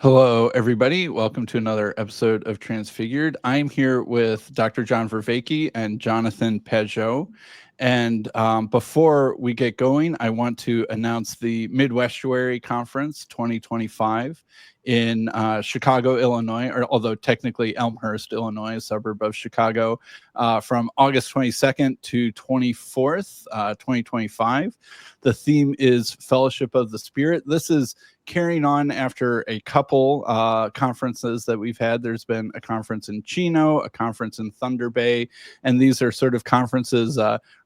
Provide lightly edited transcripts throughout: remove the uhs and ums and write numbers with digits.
Hello, everybody. Welcome to another episode of Transfigured. I'm here with Dr. John Vervaeke and Jonathan Pageau. And before we get going, I want to announce the Midwestuary Conference 2025 in Chicago, Illinois, or although technically Elmhurst, Illinois, a suburb of Chicago, from August 22nd to 24th, 2025. The theme is Fellowship of the Spirit. This is carrying on after a couple conferences that we've had. There's been a conference in Chino, a conference in Thunder Bay, and these are sort of conferences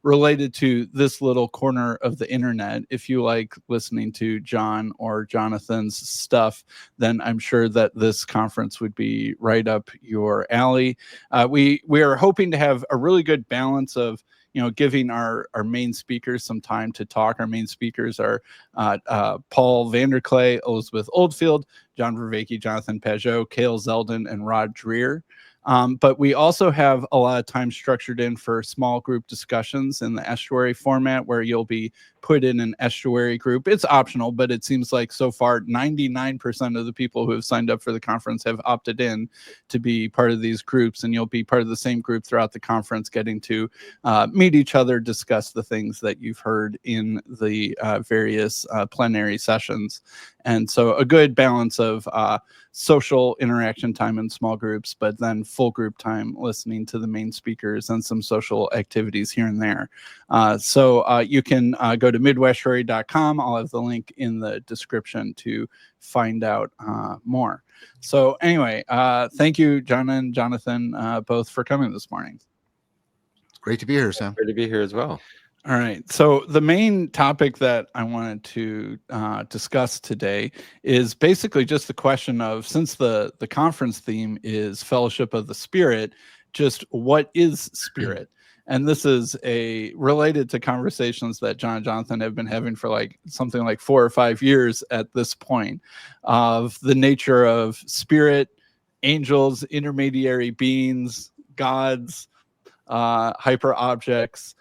related to this little corner of the internet. If you like listening to John or Jonathan's stuff, then I'm sure that this conference would be right up your alley. We are hoping to have a really good balance of giving our main speakers some time to talk. Our main speakers are Paul Vanderklay, Elizabeth Oldfield, John Vervaeke, Jonathan Pageau, Kale, Zelden, and Rod Dreher. But we also have a lot of time structured in for small group discussions in the estuary format where you'll be put in an estuary group. It's optional, but it seems like so far 99% of the people who have signed up for the conference have opted in to be part of these groups, and you'll be part of the same group throughout the conference, getting to meet each other, discuss the things that you've heard in the various plenary sessions. And so a good balance of social interaction time in small groups, but then full group time listening to the main speakers and some social activities here and there. So you can go to midwestuary.com. I'll have the link in the description to find out more. So anyway, thank you, John and Jonathan, both for coming this morning. Great to be here, Sam. Great to be here as well. All right. So the main topic that I wanted to discuss today is basically just the question of, since the conference theme is Fellowship of the Spirit, just what is spirit? And this is related to conversations that John and Jonathan have been having for something like 4 or 5 years at this point, of the nature of spirit, angels, intermediary beings, gods, hyper objects,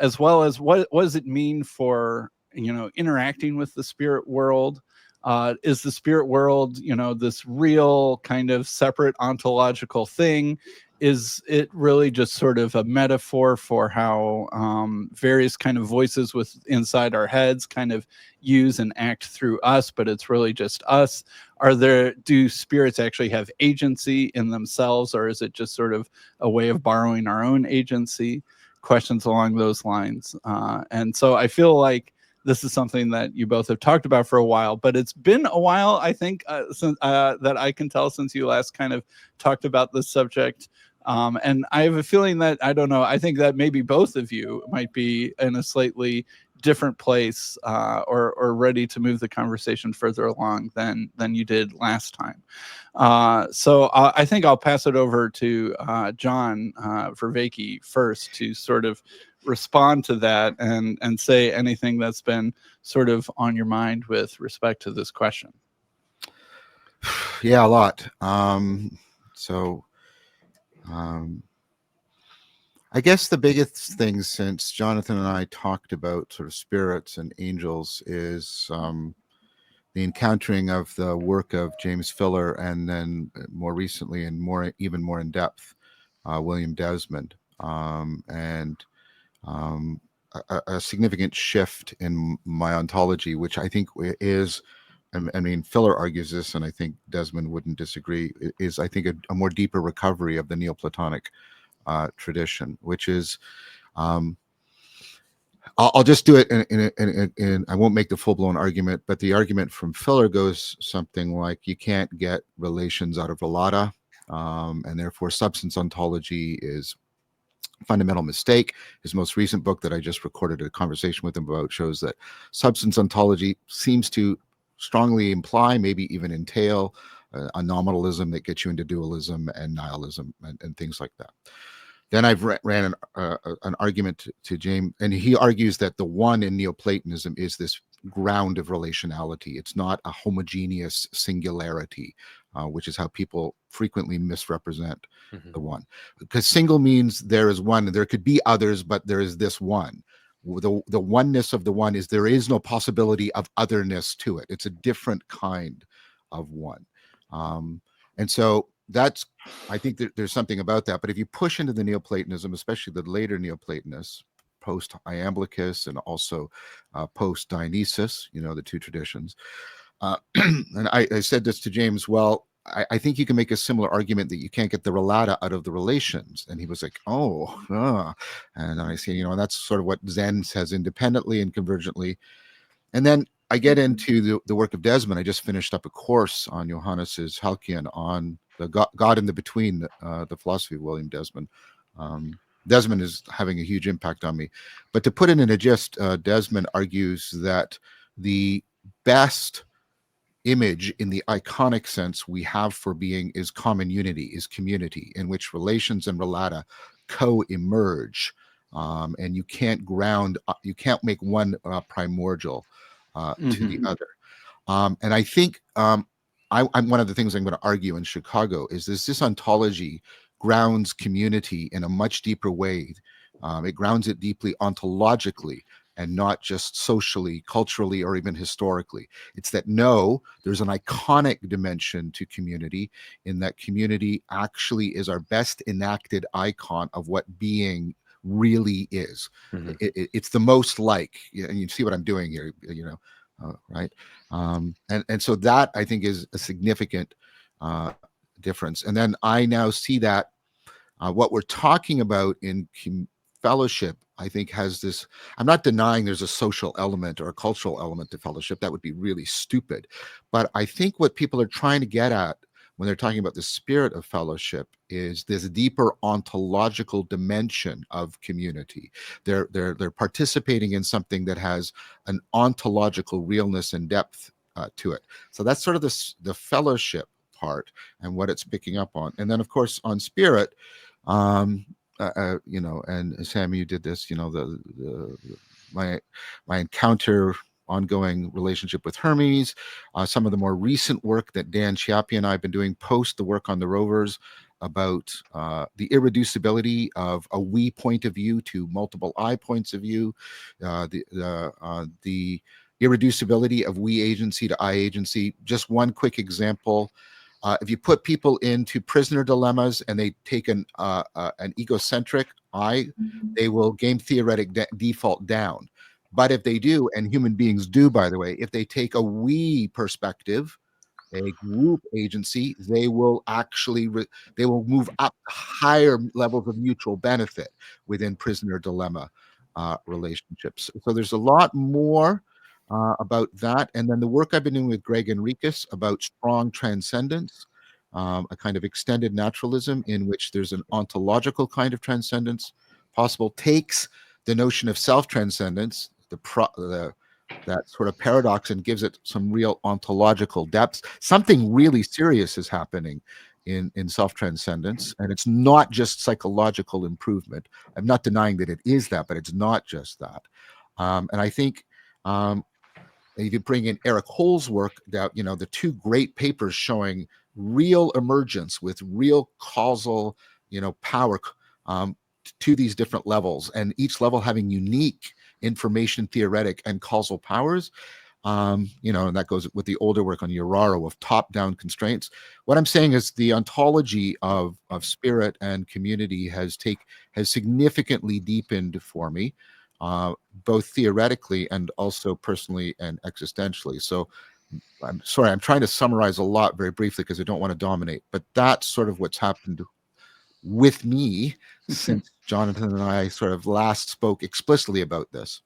as well as what does it mean for interacting with the spirit world. Is the spirit world this real kind of separate ontological thing? Is it really just sort of a metaphor for how various kind of voices inside our heads kind of use and act through us, but it's really just us? Do spirits actually have agency in themselves, or is it just sort of a way of borrowing our own agency? Questions along those lines. And so I feel like this is something that you both have talked about for a while, but it's been a while, I think, since that I can tell, since you last kind of talked about this subject. And I have a feeling that, I don't know, I think that maybe both of you might be in a slightly different place or ready to move the conversation further along than you did last time. So I think I'll pass it over to John Vervaeke first to sort of respond to that and say anything that's been sort of on your mind with respect to this question. Yeah, a lot. I guess the biggest thing since Jonathan and I talked about sort of spirits and angels is the encountering of the work of James Filler, and then more recently and even more in depth, William Desmond, and a significant shift in my ontology, which I think is, I mean, Filler argues this, and I think Desmond wouldn't disagree, is I think a more deeper recovery of the Neoplatonic tradition, which is, I'll just do it in I won't make the full-blown argument, but the argument from Filler goes something like, you can't get relations out of relata, and therefore substance ontology is a fundamental mistake. His most recent book that I just recorded a conversation with him about shows that substance ontology seems to strongly imply, maybe even entail, a nominalism that gets you into dualism and nihilism and things like that. Then I've ran an argument to James, and he argues that the one in Neoplatonism is this ground of relationality. It's not a homogeneous singularity, which is how people frequently misrepresent the one. Because single means there is one, and there could be others, but there is this one. The oneness of the one is there is no possibility of otherness to it. It's a different kind of one. And so that's, I think that there's something about that. But if you push into the Neoplatonism, especially the later Neoplatonists, post Iamblichus and also post Dionysius, the two traditions. And I said this to James, well, I think you can make a similar argument that you can't get the relata out of the relations. And he was like, and I say, that's sort of what Zen says independently and convergently. And then I get into the work of Desmond. I just finished up a course on Johannes's Halcyon on the God in the Between, the philosophy of William Desmond. Desmond is having a huge impact on me. But to put it in a gist, Desmond argues that the best image in the iconic sense we have for being is common unity, is community, in which relations and relata co-emerge. And you can't make one primordial to the other. And I think I'm one of the things I'm going to argue in Chicago is this ontology grounds community in a much deeper way. It grounds it deeply ontologically and not just socially, culturally, or even historically. It's that there's an iconic dimension to community, in that community actually is our best enacted icon of what being really is. It's the most like, and you see what I'm doing here, right? And so that I think is a significant difference. And then I now see that what we're talking about in fellowship, I think, has this. I'm not denying there's a social element or a cultural element to fellowship. That would be really stupid. But I think what people are trying to get at when they're talking about the spirit of fellowship is this deeper ontological dimension of community. They're participating in something that has an ontological realness and depth to it. So that's sort of the fellowship part and what it's picking up on. And then, of course, on spirit, and Sam, you did this, my encounter, ongoing relationship with Hermes, some of the more recent work that Dan Chappie and I have been doing post the work on the rovers about the irreducibility of a we point of view to multiple I points of view, the irreducibility of we agency to I agency. Just one quick example. If you put people into prisoner dilemmas and they take an egocentric I, they will game theoretic default down. But if they do, and human beings do, by the way, if they take a we perspective, a group agency, they will actually they will move up higher levels of mutual benefit within prisoner dilemma relationships. So there's a lot more about that. And then the work I've been doing with Greg Enriqueus about strong transcendence, a kind of extended naturalism in which there's an ontological kind of transcendence possible, takes the notion of self-transcendence, that sort of paradox, and gives it some real ontological depth. Something really serious is happening in self-transcendence, and it's not just psychological improvement. I'm not denying that it is that, but it's not just that. And I think if you bring in Eric Hole's work, that the two great papers showing real emergence with real causal, power to these different levels, and each level having unique information theoretic and causal powers. And that goes with the older work on Uraro of top-down constraints. What I'm saying is the ontology of spirit and community has significantly deepened for me, both theoretically and also personally and existentially. So I'm sorry, I'm trying to summarize a lot very briefly because I don't want to dominate, but that's sort of what's happened with me since Jonathan and I sort of last spoke explicitly about this.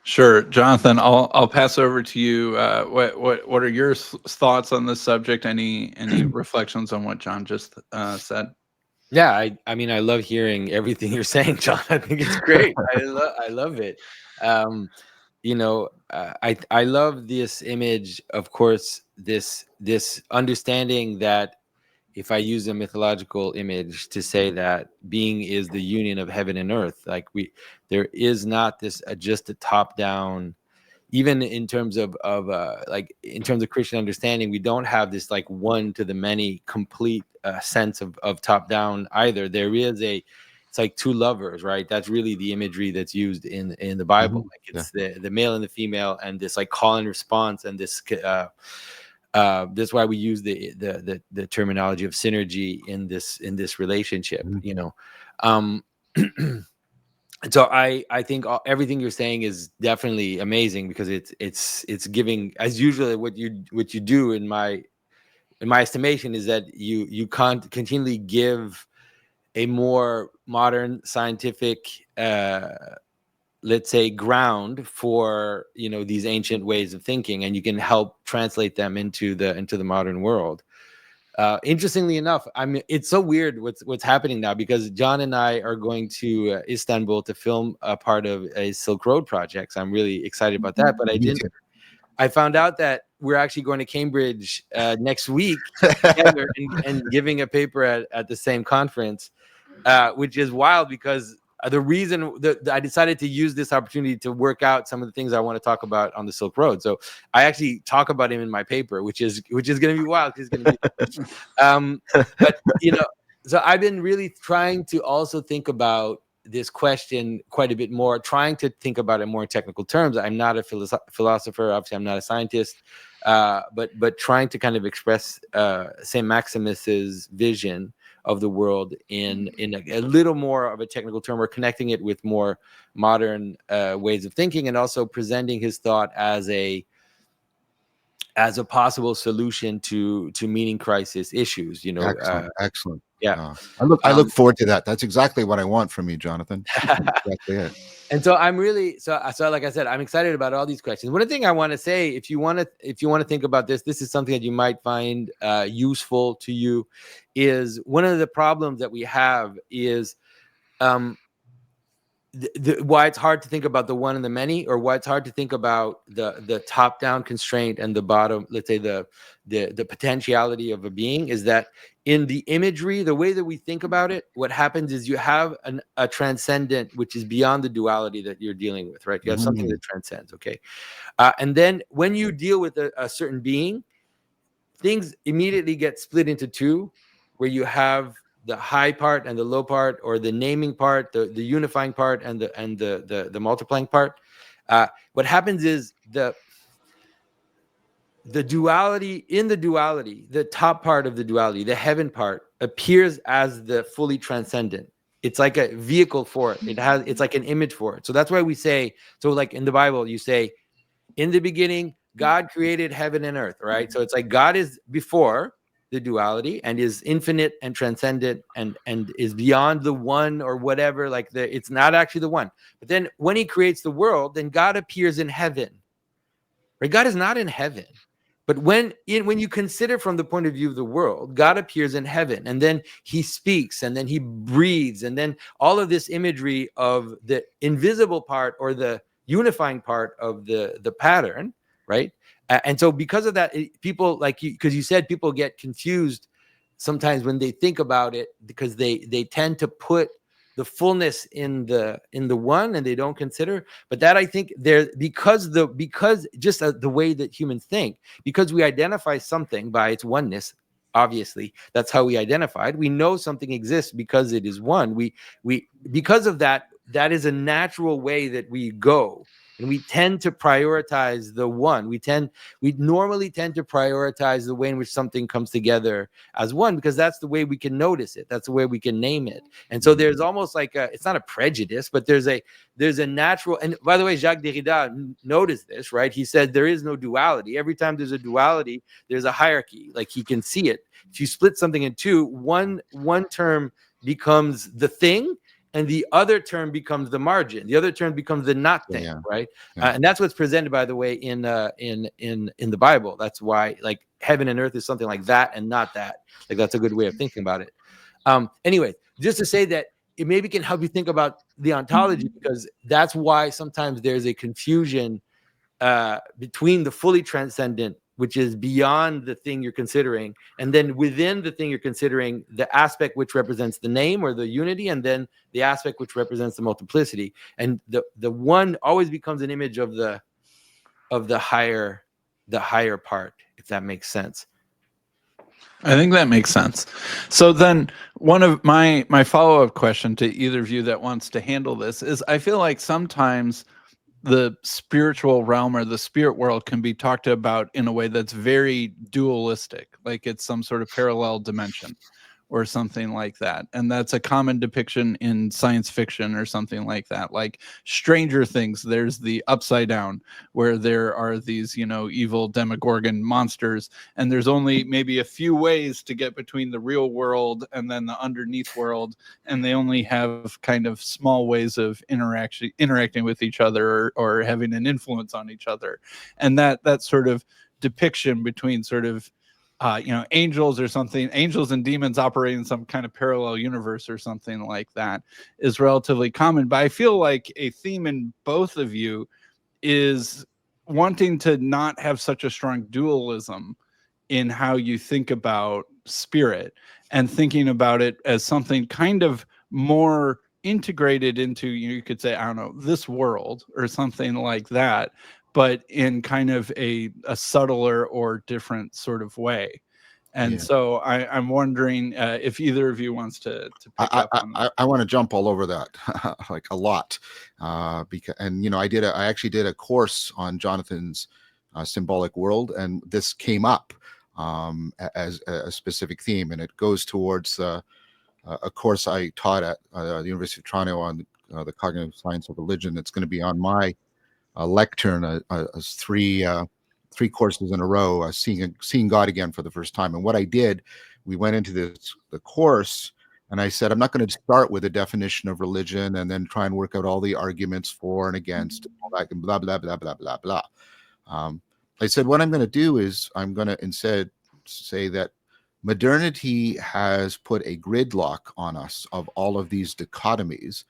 Sure, Jonathan. I'll pass over to you. What are your thoughts on this subject? Any reflections on what John just said? Yeah, I mean, I love hearing everything you're saying, John. I think it's great. I love it. I love this image. Of course, this understanding that if I use a mythological image to say that being is the union of heaven and earth, like there is not this just a top down. Even in terms of in terms of Christian understanding, we don't have this like one to the many complete sense of top down either. There is it's like two lovers, right? That's really the imagery that's used in the Bible. Like it's the male and the female, and this like call and response, and this That's why we use the terminology of synergy in this relationship. You know, so I think everything you're saying is definitely amazing, because it's giving, as usually what you do in my estimation is that you can't continually give a more modern scientific let's say ground for these ancient ways of thinking, and you can help translate them into the modern world. Interestingly enough, I mean, it's so weird what's happening now, because John and I are going to Istanbul to film a part of a Silk Road project. So I'm really excited about that. But I found out that we're actually going to Cambridge next week together and giving a paper at the same conference, which is wild, because the reason that I decided to use this opportunity to work out some of the things I want to talk about on the Silk Road. So I actually talk about him in my paper, which is going to be wild. It's going to be, but so I've been really trying to also think about this question quite a bit more, trying to think about it more in technical terms. I'm not a philosopher, obviously I'm not a scientist, but trying to kind of express St. Maximus's vision of the world in a little more of a technical term, or connecting it with more modern ways of thinking, and also presenting his thought as a possible solution to meaning crisis issues. Excellent. Yeah. I look forward to that. That's exactly what I want from you, Jonathan. Exactly it. And so I'm really so like I said, I'm excited about all these questions. One thing I want to say, if you want to think about this is something that you might find useful to you, is one of the problems that we have is why it's hard to think about the one and the many, or why it's hard to think about the top-down constraint and the bottom, let's say the potentiality of a being, is that in the imagery, the way that we think about it, what happens is you have a transcendent, which is beyond the duality that you're dealing with, right? You have something that transcends, okay? And then when you deal with a certain being, things immediately get split into two, where you have the high part and the low part, or the naming part, the unifying part, and the multiplying part. What happens is the duality, the top part of the duality, the heaven part, appears as the fully transcendent. It's like a vehicle for it. It's like an image for it. So that's why we say, so like in the Bible, you say, in the beginning, God created heaven and earth, right? So it's like God is before the duality and is infinite and transcendent and is beyond the one or whatever, like it's not actually the one. But then when he creates the world, then God appears in heaven, right? God is not in heaven. But when you consider from the point of view of the world, God appears in heaven, and then he speaks, and then he breathes, and then all of this imagery of the invisible part, or the unifying part of the pattern, right? And so because of that, people, like you, because you said people get confused sometimes when they think about it, because they tend to put the fullness in the one, and they don't consider. But that, I think, because just the way that humans think, because we identify something by its oneness. Obviously, that's how we identified. We know something exists because it is one. We because of that, that is a natural way that we go. And we tend to prioritize the one. We normally tend to prioritize the way in which something comes together as one, because that's the way we can notice it. That's the way we can name it. And so there's almost like it's not a prejudice, but there's a natural. And by the way, Jacques Derrida noticed this, right? He said there is no duality. Every time there's a duality, there's a hierarchy. Like, he can see it. If you split something in two, one term becomes the thing, and the other term becomes the margin. The other term becomes the not thing, right? Yeah. And that's what's presented, by the way, in the Bible. That's why, like, heaven and earth is something like that and not that. Like, that's a good way of thinking about it. Anyway, just to say that it maybe can help you think about the ontology, because that's why sometimes there's a confusion between the fully transcendent, which is beyond the thing you're considering, and then within the thing you're considering, the aspect which represents the name or the unity, and then the aspect which represents the multiplicity. And the one always becomes an image of the higher part, if that makes sense. I think that makes sense. So then one of my follow-up question to either of you that wants to handle this is, I feel like sometimes the spiritual realm or the spirit world can be talked about in a way that's very dualistic, like it's some sort of parallel dimension or something like that. And that's a common depiction in science fiction or something like that. Like Stranger Things, there's the Upside Down, where there are these, evil demogorgon monsters, and there's only maybe a few ways to get between the real world and then the underneath world, and they only have kind of small ways of interacting with each other, or having an influence on each other. And that sort of depiction between sort of angels or something, angels and demons operating in some kind of parallel universe or something like that, is relatively common. But I feel like a theme in both of you is wanting to not have such a strong dualism in how you think about spirit, and thinking about it as something kind of more integrated into, you could say, I don't know, this world or something like that, but in kind of a subtler or different sort of way. And Yeah. so I'm wondering if either of you wants to pick up on that. I want to jump all over that like a lot, because I actually did a course on Jonathan's symbolic world, and this came up as a specific theme, and it goes towards a course I taught at the University of Toronto on the cognitive science of religion. It's going to be on my lectern, three courses in a row, seeing God again for the first time. And what I did, we went into the course, and I said, I'm not going to start with a definition of religion and then try and work out all the arguments for and against, all that, and blah blah blah blah blah blah. I said, what I'm going to do is I'm going to instead say that modernity has put a gridlock on us of all of these dichotomies.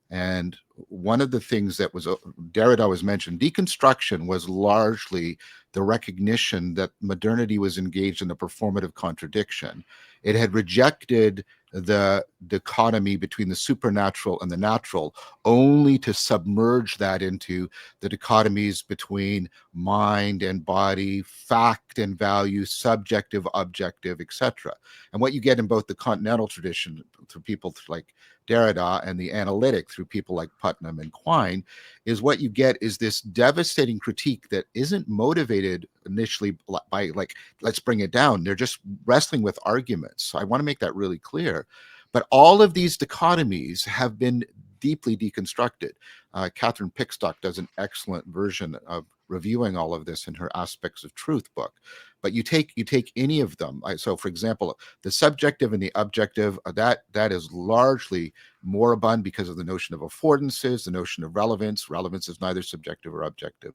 And one of the things that was Derrida was mentioned, deconstruction was largely the recognition that modernity was engaged in a performative contradiction. It had rejected the dichotomy between the supernatural and the natural, only to submerge that into the dichotomies between mind and body, fact and value, subjective, objective, etc. And what you get in both the continental tradition through people like Derrida and the analytic through people like Putnam and Quine is what you get is this devastating critique that isn't motivated initially by like, let's bring it down. They're just wrestling with arguments. So I want to make that really clear. But all of these dichotomies have been deeply deconstructed. Catherine Pickstock does an excellent version of reviewing all of this in her Aspects of Truth book. But you take any of them. So, for example, the subjective and the objective, that is largely moribund because of the notion of affordances, the notion of relevance. Relevance is neither subjective or objective.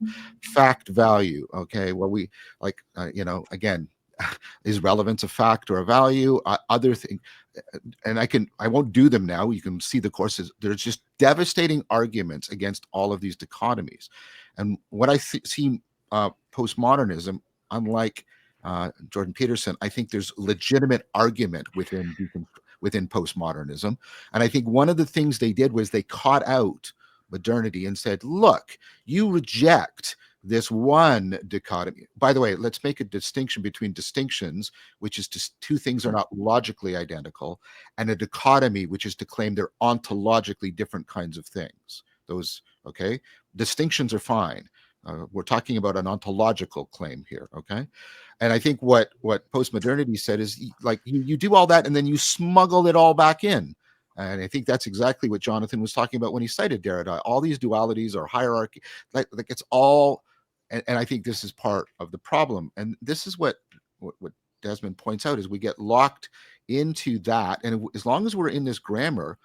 Fact value. Okay, well, we like again, is relevance a fact or a value? Other thing, and I won't do them now. You can see the courses. There's just devastating arguments against all of these dichotomies. And what I see postmodernism, unlike Jordan Peterson, I think there's legitimate argument within postmodernism. And I think one of the things they did was they caught out modernity and said, look, you reject this one dichotomy. By the way, let's make a distinction between distinctions, which is just two things are not logically identical, and a dichotomy, which is to claim they're ontologically different kinds of things. Those, okay? Distinctions are fine. We're talking about an ontological claim here, okay? And I think what postmodernity said is like you do all that and then you smuggle it all back in. And I think that's exactly what Jonathan was talking about when he cited Derrida. All these dualities or hierarchy, like it's all, and I think this is part of the problem. And this is what Desmond points out is we get locked into that. And as long as we're in this grammar,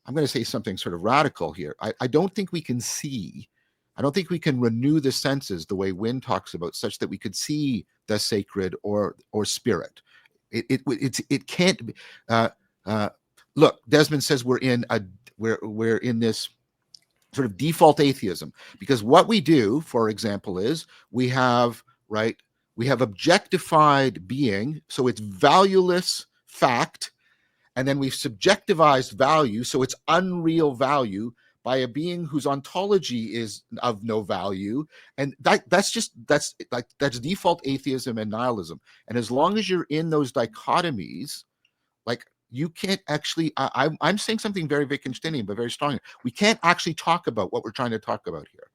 I'm going to say something sort of radical here. I don't think we can see, I don't think we can renew the senses the way Wynne talks about, such that we could see the sacred or spirit. It can't be. Look, Desmond says we're in this sort of default atheism, because what we do, for example, is we have objectified being, so it's valueless fact, and then we've subjectivized value, so it's unreal value by a being whose ontology is of no value. And that's default atheism and nihilism. And as long as you're in those dichotomies, like you can't actually, I'm saying something very Wittgensteinian, but very strong. We can't actually talk about what we're trying to talk about here.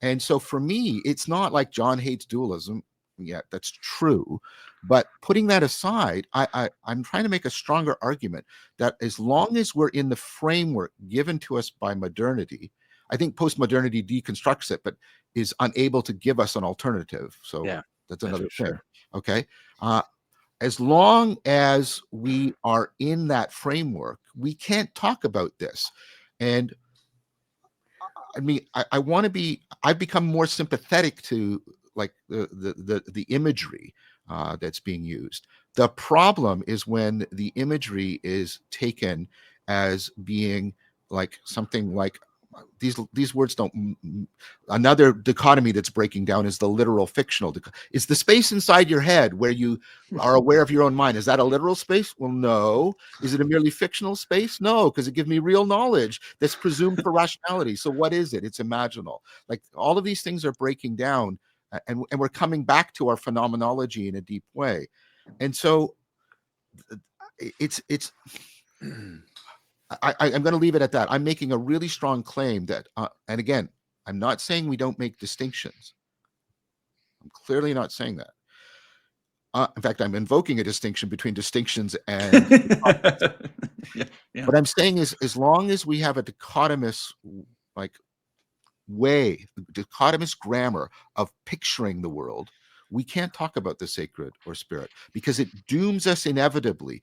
And so for me, it's not like John hates dualism. Yeah, that's true. But putting that aside, I'm trying to make a stronger argument that as long as we're in the framework given to us by modernity, I think postmodernity deconstructs it, but is unable to give us an alternative. So Yeah, that's that's another for thing. sure. Okay. As long as we are in that framework, we can't talk about this. And I mean, I want to be. I've become more sympathetic to like the imagery that's being used. The problem is when the imagery is taken as being like something like these words don't. Another dichotomy that's breaking down is the literal fictional. Is the space inside your head where you are aware of your own mind? Is that a literal space? Well, no. Is it a merely fictional space? No, because it gives me real knowledge that's presumed for rationality. So what is it? It's imaginal. Like all of these things are breaking down, and we're coming back to our phenomenology in a deep way. And so it's I'm going to leave it at that. I'm making a really strong claim that, and again, I'm not saying we don't make distinctions. I'm clearly not saying that. In fact, I'm invoking a distinction between distinctions and. Yeah. What I'm saying is, as long as we have a dichotomous, like, way, dichotomous grammar of picturing the world, we can't talk about the sacred or spirit because it dooms us inevitably.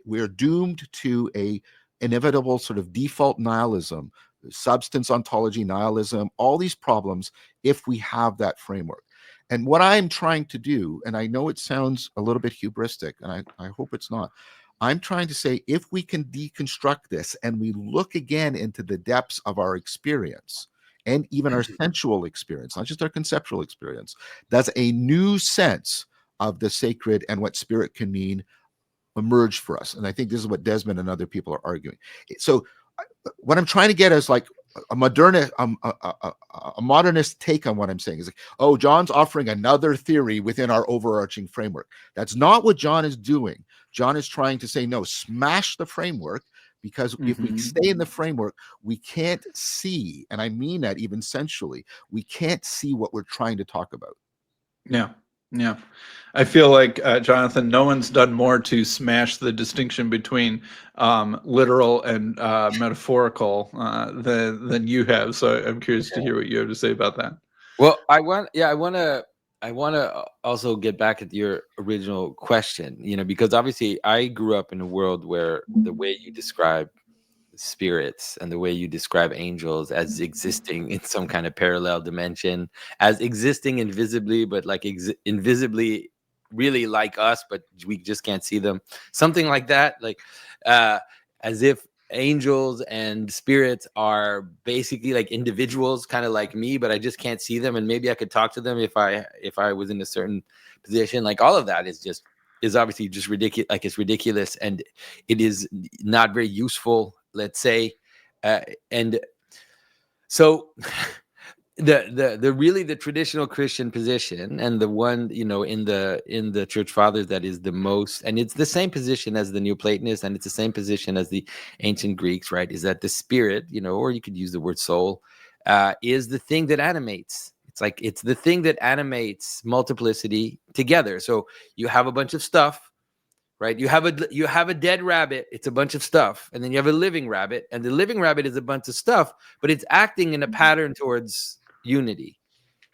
We're doomed to a inevitable sort of default nihilism, substance ontology nihilism, all these problems if we have that framework. And what I'm trying to do, and I know it sounds a little bit hubristic, and I hope it's not, I'm trying to say if we can deconstruct this and we look again into the depths of our experience and even our sensual experience, not just our conceptual experience, does a new sense of the sacred and what spirit can mean emerge for us. And I think this is what Desmond and other people are arguing. So what I'm trying to get is like a modernist take on what I'm saying is like, oh, John's offering another theory within our overarching framework. That's not what John is doing. John is trying to say, no, smash the framework, because if we stay in the framework, we can't see, and I mean that even sensually, we can't see what we're trying to talk about. Yeah. Yeah. I feel like, Jonathan, no one's done more to smash the distinction between literal and metaphorical than you have. So I'm curious to hear what you have to say about that. Well, I want to also get back at your original question, because obviously I grew up in a world where the way you describe spirits and the way you describe angels as existing in some kind of parallel dimension, as existing invisibly, but like invisibly really like us, but we just can't see them, something like that, like as if angels and spirits are basically like individuals, kind of like me, but I just can't see them, and maybe I could talk to them if I was in a certain position. Like all of that is obviously just ridiculous. Like it's ridiculous, and it is not very useful, let's say. And so the traditional Christian position, and the one in the church fathers that is the most, and it's the same position as the Neoplatonists, and it's the same position as the ancient Greeks, right? Is that the spirit, or you could use the word soul, is the thing that animates. It's the thing that animates multiplicity together. So you have a bunch of stuff, right? You have a dead rabbit, it's a bunch of stuff, and then you have a living rabbit, and the living rabbit is a bunch of stuff, but it's acting in a pattern towards unity,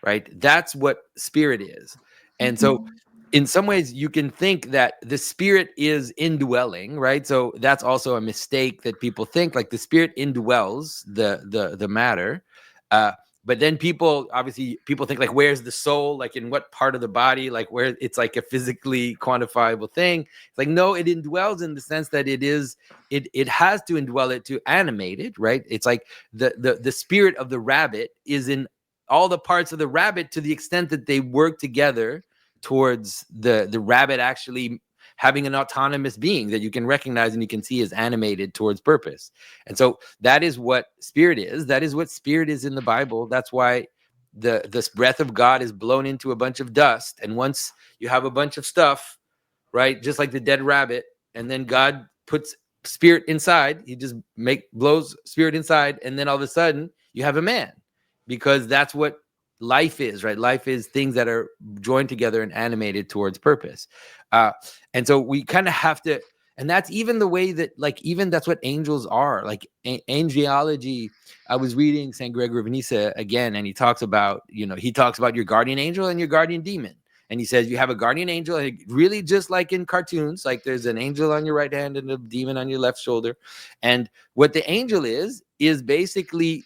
right? That's what spirit is. And so in some ways you can think that the spirit is indwelling, right? So that's also a mistake that people think, like the spirit indwells the matter. But then people think like, where's the soul? Like in what part of the body? Like where it's like a physically quantifiable thing. It's like, no, it indwells in the sense that it has to indwell it to animate it, right? It's like the spirit of the rabbit is in all the parts of the rabbit to the extent that they work together towards the rabbit actually having an autonomous being that you can recognize and you can see is animated towards purpose. And so that is what spirit is. That is what spirit is in the Bible. That's why this breath of God is blown into a bunch of dust. And once you have a bunch of stuff, right, just like the dead rabbit, and then God puts spirit inside, he just blows spirit inside, and then all of a sudden you have a man. because that's what life is, right? Life is things that are joined together and animated towards purpose. And so we kind of have to, and that's even the way that, like, even that's what angels are. Like angelology, I was reading St. Gregory of Nyssa again, and he talks about, he talks about your guardian angel and your guardian demon. And he says you have a guardian angel, really just like in cartoons, like there's an angel on your right hand and a demon on your left shoulder. And what the angel is basically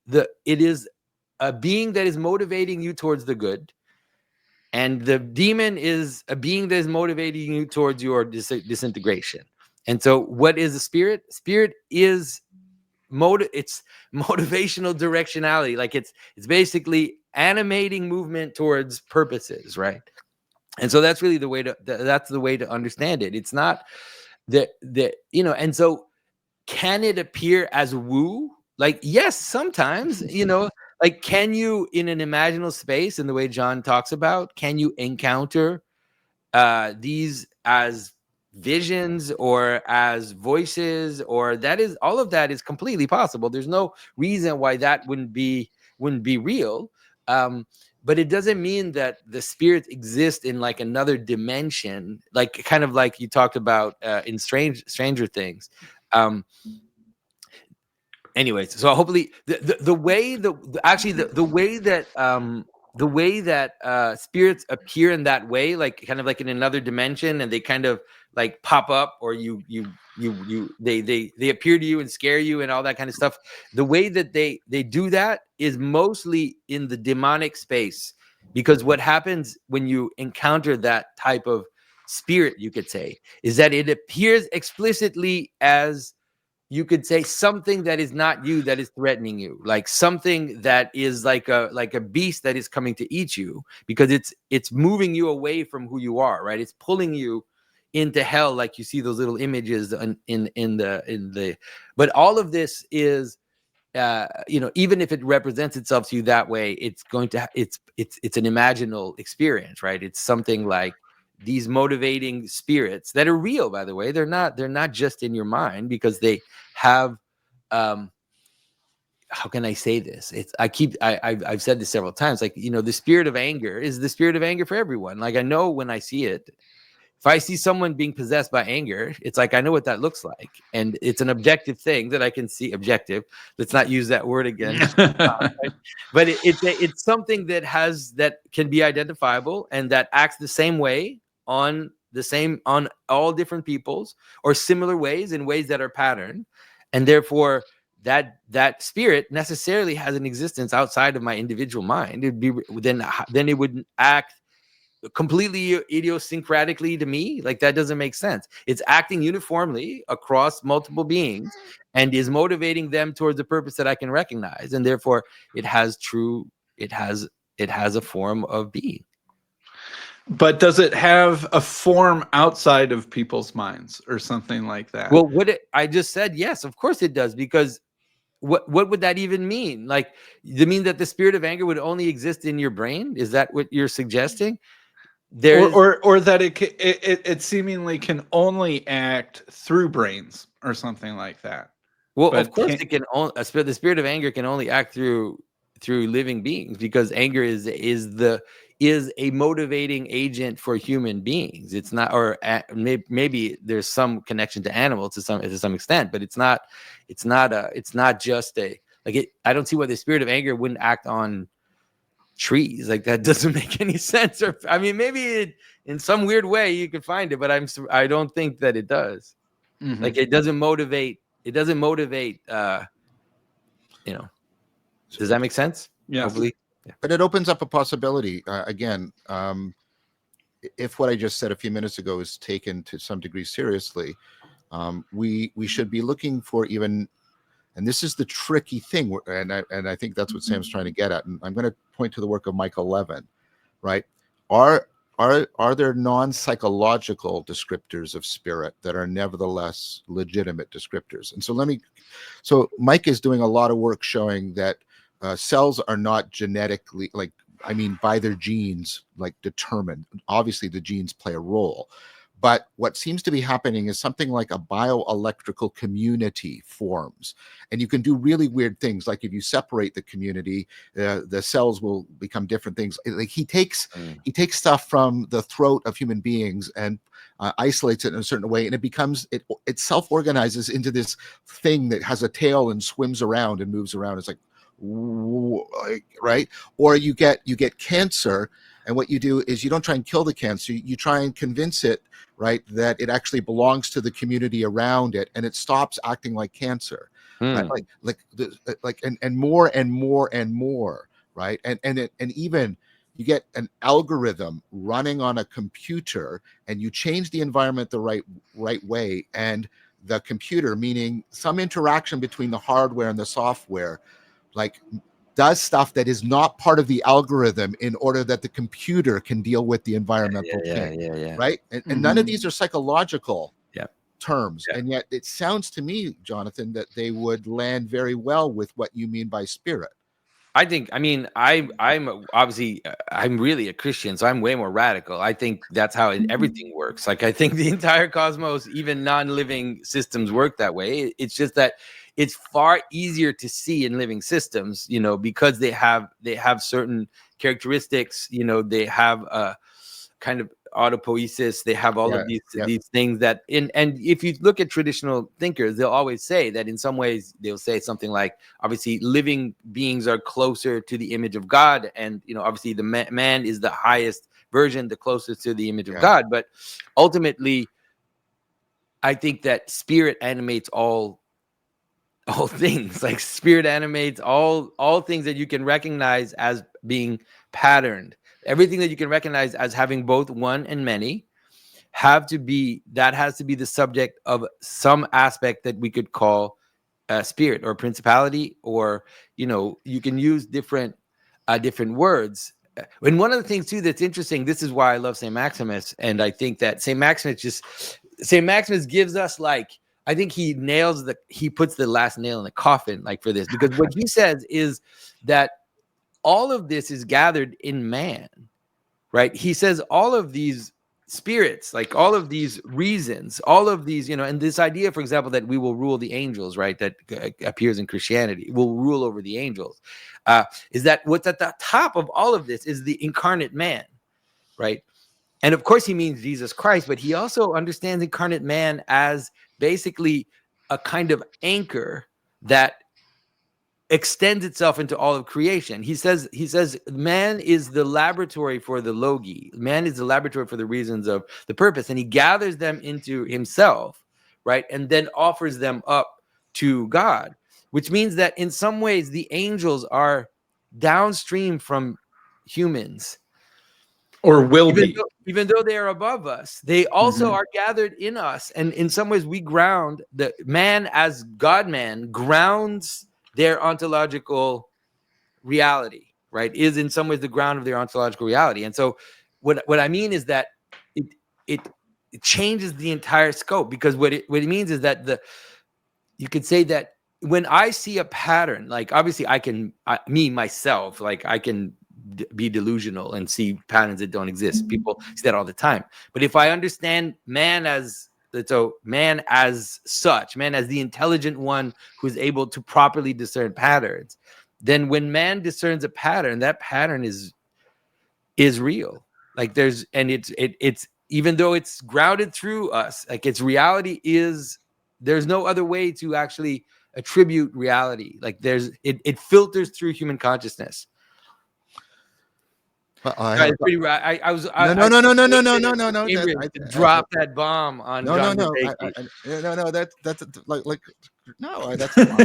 it is a being that is motivating you towards the good. And the demon is a being that is motivating you towards your disintegration. And so what is the spirit? Spirit is it's motivational directionality. Like it's basically animating movement towards purposes, right? And so that's really the way to understand it. It's not that and so can it appear as woo? Like, yes, sometimes, like, can you, in an imaginal space, in the way John talks about, can you encounter these as visions or as voices, or all of that is completely possible. There's no reason why that wouldn't be real. But it doesn't mean that the spirits exist in like another dimension, like kind of like you talked about in Stranger Things. Anyways, so hopefully the way that spirits appear in that way, like kind of like in another dimension, and they kind of like pop up, or they appear to you and scare you and all that kind of stuff. The way that they do that is mostly in the demonic space, because what happens when you encounter that type of spirit, you could say, is that it appears explicitly as, you could say, something that is not you, that is threatening you, like something that is like a beast that is coming to eat you, because it's moving you away from who you are, right? It's pulling you into hell, like you see those little images in the. But all of this is, even if it represents itself to you that way, it's going to it's an imaginal experience, right? It's something like these motivating spirits that are real, by the way. They're not just in your mind, because they have how can I say this? I've said this several times, like, the spirit of anger is the spirit of anger for everyone. Like, I know when I see it, if I see someone being possessed by anger, it's like I know what that looks like, and it's an objective thing that I can see. Objective. Let's not use that word again. But it's something that can be identifiable and that acts the same way on all different peoples, or similar ways, in ways that are patterned, and therefore that spirit necessarily has an existence outside of my individual mind. It'd be then it would act completely idiosyncratically to me. Like, that doesn't make sense. It's acting uniformly across multiple beings and is motivating them towards a purpose that I can recognize, and therefore it has a form of being. But does it have a form outside of people's minds or something like that? Well, I just said, yes, of course it does, because what would that even mean? Like, you mean that the spirit of anger would only exist in your brain? Is that what you're suggesting? Or that it seemingly can only act through brains or something like that. Well, of course it can. The spirit of anger can only act through living beings, because anger is a motivating agent for human beings. It's not, or maybe there's some connection to animals to some extent, but it's not just I don't see why the spirit of anger wouldn't act on trees. Like, that doesn't make any sense. Or, I mean, maybe in some weird way you could find it, but I don't think that it does. Mm-hmm. Like, it doesn't motivate. Does that make sense? Yeah. Hopefully. Yeah. But it opens up a possibility. Again, if what I just said a few minutes ago is taken to some degree seriously, we should be looking for even, and this is the tricky thing, and I think that's what Sam's trying to get at. And I'm going to point to the work of Michael Levin, right? Are there non-psychological descriptors of spirit that are nevertheless legitimate descriptors? And so Mike is doing a lot of work showing that cells are not genetically, by their genes, determined. Obviously the genes play a role, But what seems to be happening is something like a bioelectrical community forms. And you can do really weird things. Like if you separate the community, the cells will become different things. Like he takes stuff from the throat of human beings and isolates it in a certain way, and it self-organizes into this thing that has a tail and swims around and moves around. It's like, right? Or you get cancer, and what you do is you don't try and kill the cancer, you try and convince it, right, that it actually belongs to the community around it, and it stops acting like cancer. Right? And more and more and more, right? And even you get an algorithm running on a computer, and you change the environment the right way, and the computer, meaning some interaction between the hardware and the software, like does stuff that is not part of the algorithm in order that the computer can deal with the environmental thing. Right? And none of these are psychological terms. And yet it sounds to me, Jonathan, that they would land very well with what you mean by spirit. I'm obviously, I'm really a Christian, so I'm way more radical. I think that's how everything works. Like, I think the entire cosmos, even non-living systems, work that way. It's just that it's far easier to see in living systems, because they have certain characteristics. They have a kind of autopoiesis. They have all of these things that and if you look at traditional thinkers, they'll always say that in some ways they'll say something like, obviously living beings are closer to the image of God, and obviously the man is the highest version, the closest to the image of God. But ultimately, I think that spirit animates all things. Like, spirit animates all things that you can recognize as being patterned. Everything that you can recognize as having both one and many has to be the subject of some aspect that we could call spirit or principality, or you can use different words. And one of the things too that's interesting, this is why I love St. Maximus, and I think that St. Maximus gives us, like, I think he puts the last nail in the coffin, like, for this, because what he says is that all of this is gathered in man, right? He says all of these spirits, like all of these reasons, all of these, and this idea, for example, that we will rule the angels, right? That appears in Christianity, will rule over the angels, is that what's at the top of all of this is the incarnate man, right? And of course he means Jesus Christ, but he also understands incarnate man as basically a kind of anchor that extends itself into all of creation. He says man is the laboratory for the logi. Man is the laboratory for the reasons of the purpose, and he gathers them into himself, right? And then offers them up to God, which means that in some ways the angels are downstream from humans, or will be. Even though they are above us, they also are gathered in us. And in some ways we ground the man as God-man, grounds their ontological reality, right? Is in some ways the ground of their ontological reality. And so what I mean is that it changes the entire scope, because what it means is that you could say that when I see a pattern, like, obviously I can be delusional and see patterns that don't exist. People see that all the time. But if I understand man as such, man as the intelligent one who is able to properly discern patterns, then when man discerns a pattern, that pattern is real. Like, it's even though it's grounded through us, like, its reality is, there's no other way to actually attribute reality. Like, it filters through human consciousness. No. Drop that bomb on John Vervaeke. That's fine.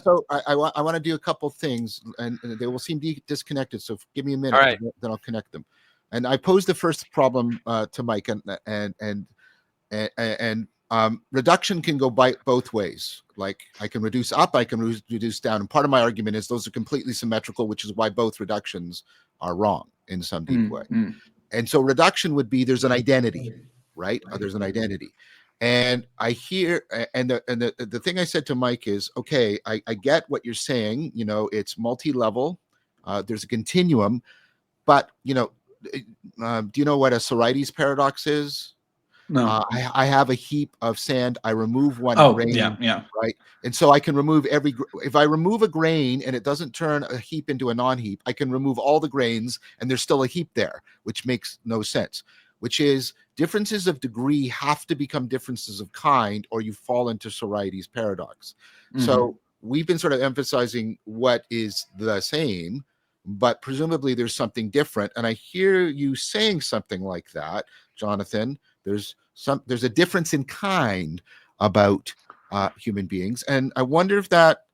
So I want to do a couple things, and they will seem disconnected. So give me a minute, right, then I'll connect them. And I posed the first problem to Mike, and reduction can go both ways. Like, I can reduce up, I can reduce down. And part of my argument is those are completely symmetrical, which is why both reductions are wrong in some deep way. And so reduction would be, there's an identity, right? There's an identity. And I hear, and the thing I said to Mike is, okay, I get what you're saying. It's multi-level. There's a continuum, but do you know what a Sorites paradox is? No. I have a heap of sand. I remove one grain, yeah. right? And so I can remove if I remove a grain and it doesn't turn a heap into a non-heap, I can remove all the grains and there's still a heap there, which makes no sense, which is differences of degree have to become differences of kind or you fall into Sorites paradox. Mm-hmm. So we've been sort of emphasizing what is the same, but presumably there's something different. And I hear you saying something like that, Jonathan. There's a difference in kind about human beings, and I wonder if that,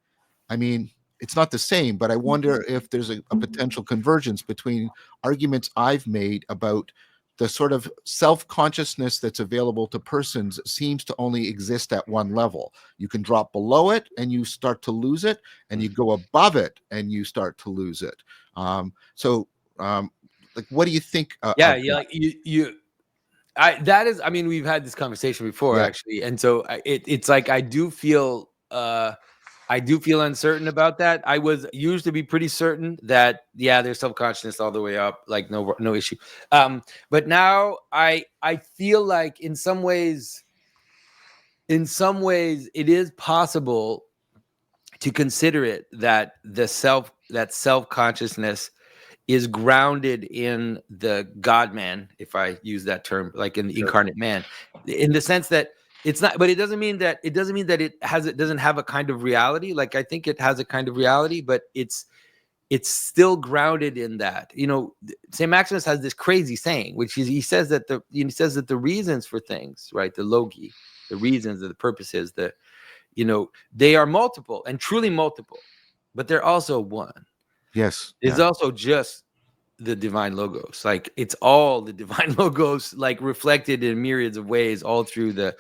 I mean, it's not the same, but I wonder if there's a potential convergence between arguments I've made about the sort of self-consciousness that's available to persons seems to only exist at one level. You can drop below it and you start to lose it, and you go above it and you start to lose it. Like, what do you think? Like I mean, we've had this conversation before, actually, and so it's like I do feel uncertain about that. I used to be pretty certain that there's self-consciousness all the way up, like no issue. But now I feel like in some ways it is possible to consider it that self-consciousness is grounded in the God-man, if I use that term, like in the incarnate man, in the sense that it's not, but it doesn't mean that it doesn't have a kind of reality. Like I think it has a kind of reality, but it's still grounded in that. You know, St. Maximus has this crazy saying, which is he says that the reasons for things, right, the logi, the reasons, the purposes, they are multiple and truly multiple, but they're also one. Yes. It's also just the divine logos. Like it's all the divine logos, like reflected in myriads of ways all through the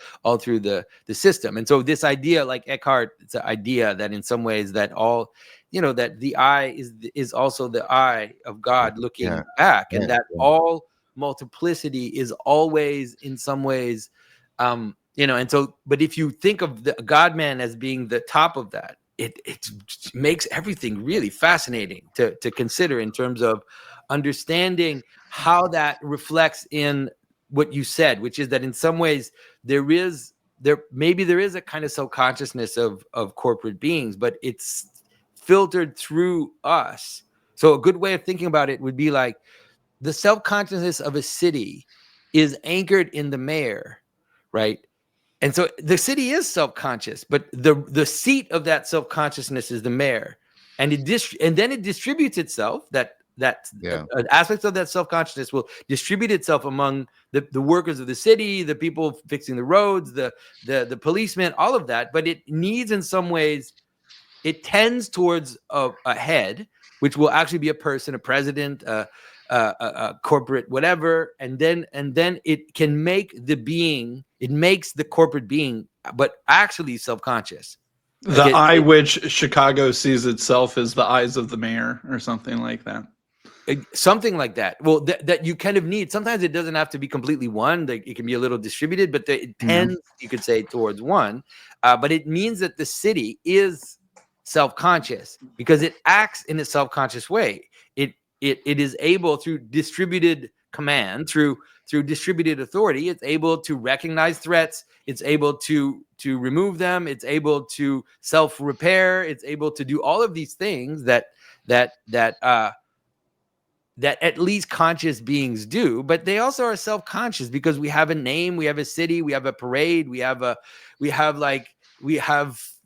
system. And so this idea, like Eckhart, it's an idea that in some ways that all, that the eye is also the eye of God looking back, and that all multiplicity is always in some ways, and so, but if you think of the God-man as being the top of that, it makes everything really fascinating to consider in terms of understanding how that reflects in what you said, which is that in some ways there is a kind of self-consciousness of corporate beings, but it's filtered through us. So a good way of thinking about it would be like the self-consciousness of a city is anchored in the mayor, right? And so the city is self-conscious, but the seat of that self-consciousness is the mayor, and then it distributes itself. Aspects of that self-consciousness will distribute itself among the workers of the city, the people fixing the roads, the policemen, all of that. But it needs, in some ways, it tends towards a head, which will actually be a person, a president, a corporate whatever, and then it can make it makes the corporate being, but actually self-conscious. Which Chicago sees itself as the eyes of the mayor, or something like that. Something like that. Well, that you kind of need. Sometimes it doesn't have to be completely one. It can be a little distributed, but it tends, you could say, towards one. But it means that the city is self-conscious because it acts in a self-conscious way. It is able, through distributed command, through distributed authority, it's able to recognize threats. It's able to remove them. It's able to self-repair. It's able to do all of these things that at least conscious beings do. But they also are self-conscious because we have a name, we have a city, we have a parade, we have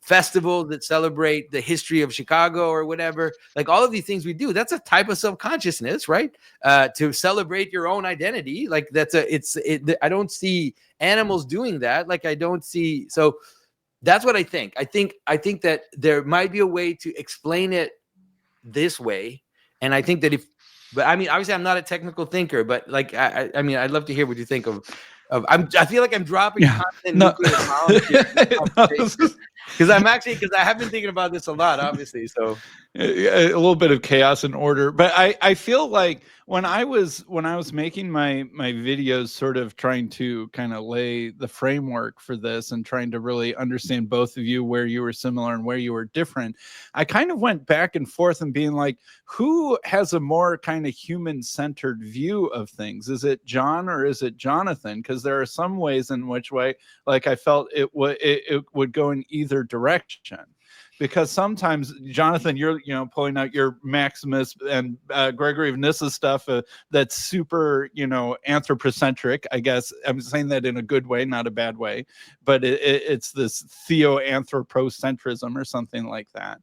festivals that celebrate the history of Chicago or whatever. Like all of these things we do, that's a type of self-consciousness, right? To celebrate your own identity. Like I don't see animals doing that. Like I don't see. So that's what I think. I think that there might be a way to explain it this way. And I think that but I mean, obviously I'm not a technical thinker, but like, I mean, I'd love to hear what you think of I feel like I'm dropping constant nuclear bombs here. because I have been thinking about this a lot, obviously. So a little bit of chaos and order, but I feel like when I was making my videos, sort of trying to kind of lay the framework for this and trying to really understand both of you, where you were similar and where you were different, I kind of went back and forth and being like, who has a more kind of human-centered view of things? Is it John or is it Jonathan? Because there are some ways in which way, like, I felt it would go in either direction. Because sometimes, Jonathan, you're pulling out your Maximus and Gregory of Nyssa stuff that's super anthropocentric. I guess I'm saying that in a good way, not a bad way, but it's this theoanthropocentrism or something like that.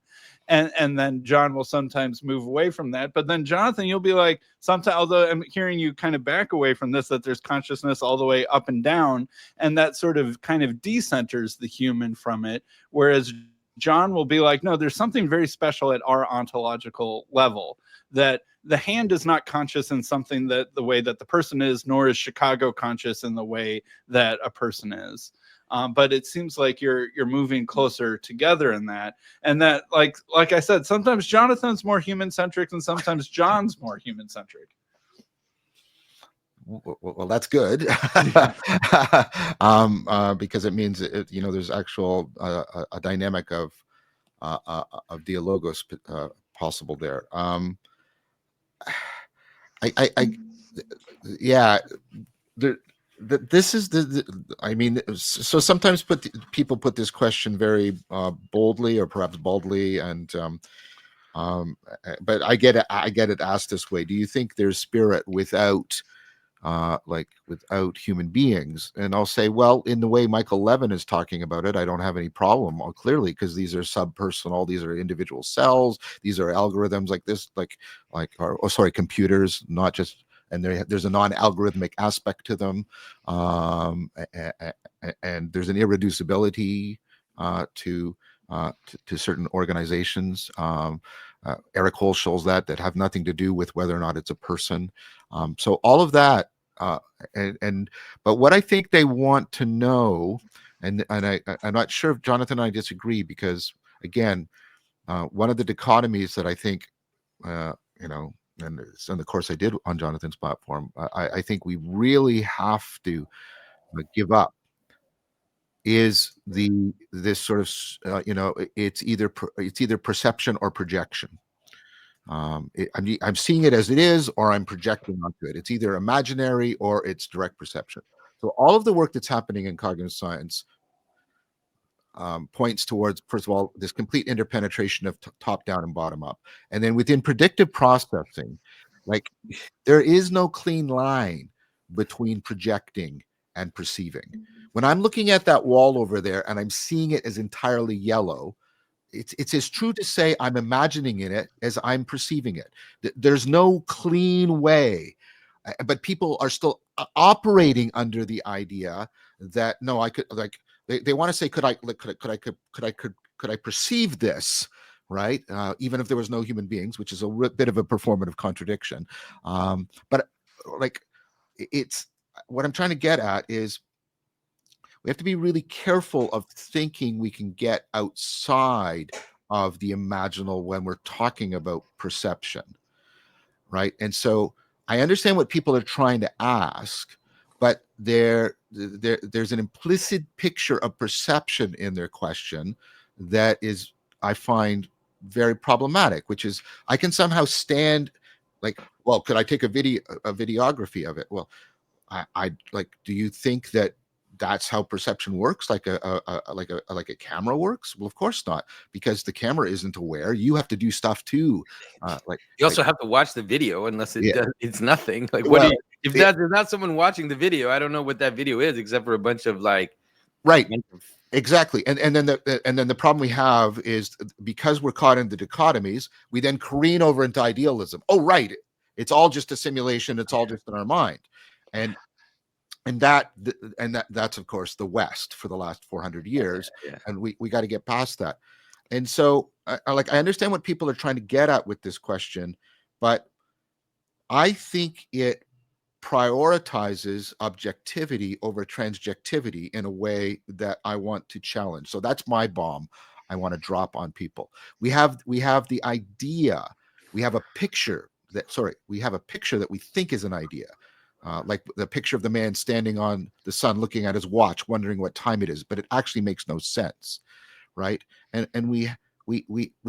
And then John will sometimes move away from that, but then Jonathan, you'll be like, sometimes, although I'm hearing you kind of back away from this, that there's consciousness all the way up and down, and that sort of kind of decenters the human from it, whereas John will be like, no, there's something very special at our ontological level, that the hand is not conscious in something that the way that the person is, nor is Chicago conscious in the way that a person is. But it seems like you're moving closer together in that, and that like I said, sometimes Jonathan's more human centric and sometimes John's more human centric. Well, that's good. Because it means there's actual a dynamic of dialogos possible there. This is I mean, so sometimes people put this question very boldly or perhaps baldly, and but I get it asked this way: do you think there's spirit without without human beings? And I'll say, well, in the way Michael Levin is talking about it, I don't have any problem, clearly, because these are subpersonal, these are individual cells, these are algorithms like this, computers, not just, and there's a non-algorithmic aspect to them, and there's an irreducibility to certain organizations. Eric Holschel's that have nothing to do with whether or not it's a person. So all of that, but what I think they want to know, and I'm not sure if Jonathan and I disagree, because again, one of the dichotomies that I think, and it's in the course I did on Jonathan's platform, I think we really have to give up, is this sort of it's either perception or projection. I'm seeing it as it is, or I'm projecting onto it. It's either imaginary or it's direct perception. So all of the work that's happening in cognitive science points towards, first of all, this complete interpenetration of top down and bottom up. And then within predictive processing, like, there is no clean line between projecting and perceiving. When I'm looking at that wall over there and I'm seeing it as entirely yellow, it's as true to say I'm imagining in it as I'm perceiving it. There's no clean way, but people are still operating under the idea that, no, I could, like, they want to say, could I perceive this, right? Even if there was no human beings, which is a bit of a performative contradiction. But like, it's what I'm trying to get at is, we have to be really careful of thinking we can get outside of the imaginal when we're talking about perception, right? And so I understand what people are trying to ask, but there's an implicit picture of perception in their question that is, I find, very problematic, which is, I can somehow stand, like, well, could I take a videography of it? Well, I like, do you think that's how perception works, like a camera works? Well, of course not, because the camera isn't aware. You have to do stuff too. You also have to watch the video, unless it's nothing. Like, if there's not someone watching the video, I don't know what that video is, except for a bunch of right. Exactly. And then the problem we have is, because we're caught in the dichotomies, we then careen over into idealism. Oh, right, it's all just a simulation. It's all just in our mind. And that's of course the West for the last 400 years, and we got to get past that. And so, I understand what people are trying to get at with this question, but I think it prioritizes objectivity over transjectivity in a way that I want to challenge. So that's my bomb I want to drop on people. We have the idea, we have a picture that we think is an idea. Like the picture of the man standing on the sun looking at his watch wondering what time it is, but it actually makes no sense, right? And we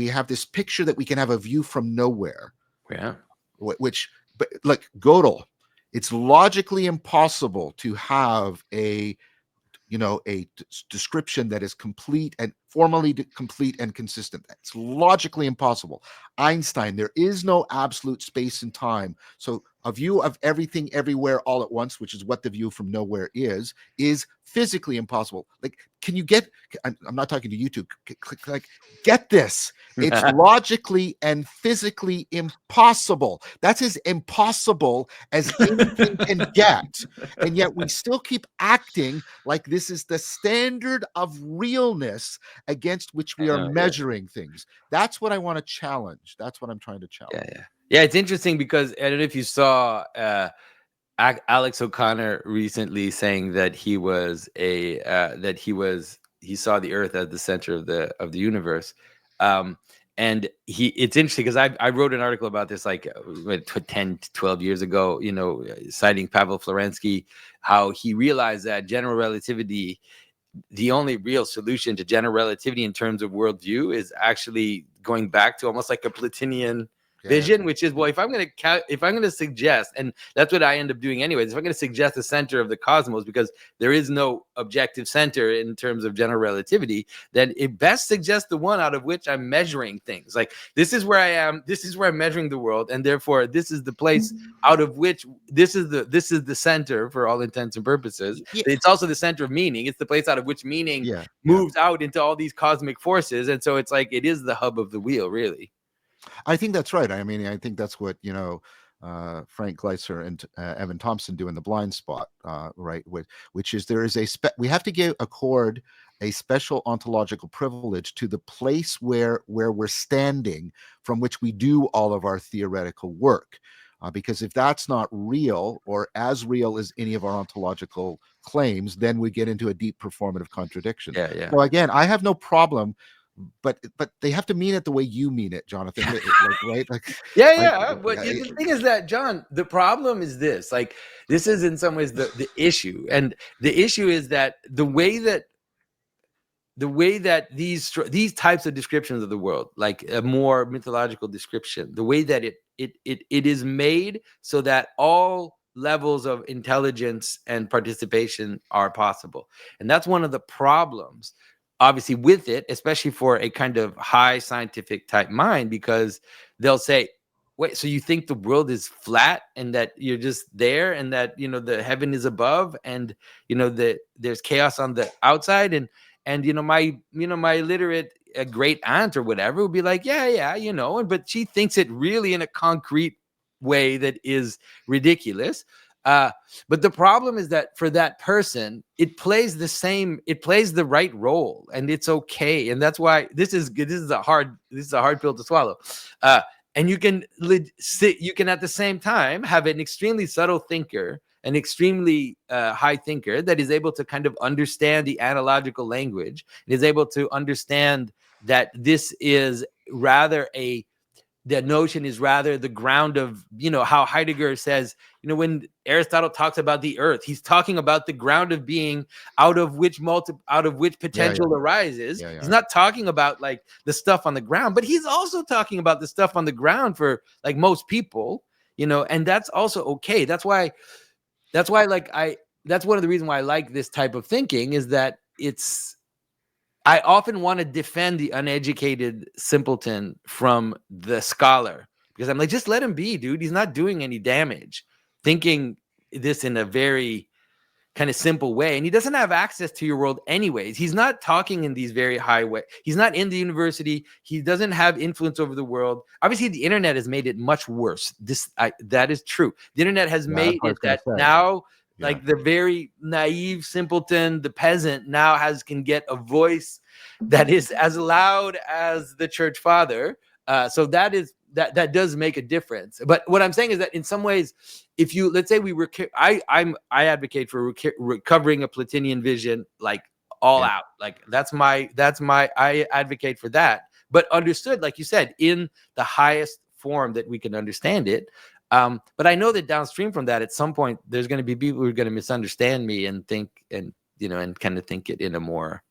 have this picture that we can have a view from nowhere. Yeah. But like Gödel, it's logically impossible to have a description that is complete and formally complete and consistent. It's logically impossible. Einstein, there is no absolute space and time. So a view of everything everywhere all at once, which is what the view from nowhere is physically impossible. Like, can you get, I'm not talking to you two, like, get this. It's logically and physically impossible. That's as impossible as anything can get. And yet we still keep acting like this is the standard of realness against which we are measuring things. That's what I want to challenge. That's what I'm trying to challenge. Yeah, it's interesting because I don't know if you saw Alex O'Connor recently saying that he saw the Earth as the center of the universe. And it's interesting because I wrote an article about this like 10 to 12 years ago, citing Pavel Florensky, how he realized that general relativity, the only real solution to general relativity in terms of worldview is actually going back to almost like a Platonian vision, which is, well, if I'm going to suggest, and that's what I end up doing anyways, if I'm going to suggest the center of the cosmos, because there is no objective center in terms of general relativity, then it best suggests the one out of which I'm measuring things. Like, this is where I am, this is where I'm measuring the world, and therefore this is the place out of which this is the center for all intents and purposes. It's also the center of meaning. It's the place out of which meaning moves out into all these cosmic forces, and so it's like it is the hub of the wheel, really. I think that's right. I mean, I think that's what, Frank Gleiser and Evan Thompson do in The Blind Spot, right? Which is there is we have to accord a special ontological privilege to the place where we're standing from which we do all of our theoretical work. Because if that's not real or as real as any of our ontological claims, then we get into a deep performative contradiction. So again, I have no problem, but they have to mean it the way you mean it, Jonathan. Right? Like, But the thing is that, John, the problem is this. Like, this is in some ways the issue, and the issue is that the way that these types of descriptions of the world, like a more mythological description, the way that it is made so that all levels of intelligence and participation are possible, and that's one of the problems, obviously, with it, especially for a kind of high scientific type mind, because they'll say, wait, so you think the world is flat and that you're just there and that, the heaven is above and, there's chaos on the outside, and my illiterate great aunt or whatever would be like, but she thinks it really in a concrete way that is ridiculous. But the problem is that for that person, it plays the right role, and it's okay. And that's why this is a hard pill to swallow. And you can at the same time have an extremely subtle thinker, an extremely high thinker that is able to kind of understand the analogical language, and is able to understand that this is rather the notion is rather the ground of, how Heidegger says, when Aristotle talks about the earth, he's talking about the ground of being out of which potential arises. He's not talking about like the stuff on the ground, but he's also talking about the stuff on the ground for like most people, and that's also okay. That's why that's one of the reasons why I like this type of thinking, is that I often want to defend the uneducated simpleton from the scholar, because I'm like, just let him be, dude. He's not doing any damage, thinking this in a very kind of simple way. And he doesn't have access to your world anyways. He's not talking in these very high ways. He's not in the university. He doesn't have influence over the world. Obviously, the internet has made it much worse. That is true. The internet has made it that now... Like the very naive simpleton, the peasant now can get a voice that is as loud as the church father. So that is that does make a difference. But what I'm saying is that in some ways, if you, let's say I advocate for recovering a Platinian vision, like all out, like that's my I advocate for that, but understood, like you said, in the highest form that we can understand it. But I know that downstream from that, at some point, there's going to be people who are going to misunderstand me and think, and and kind of think it in a more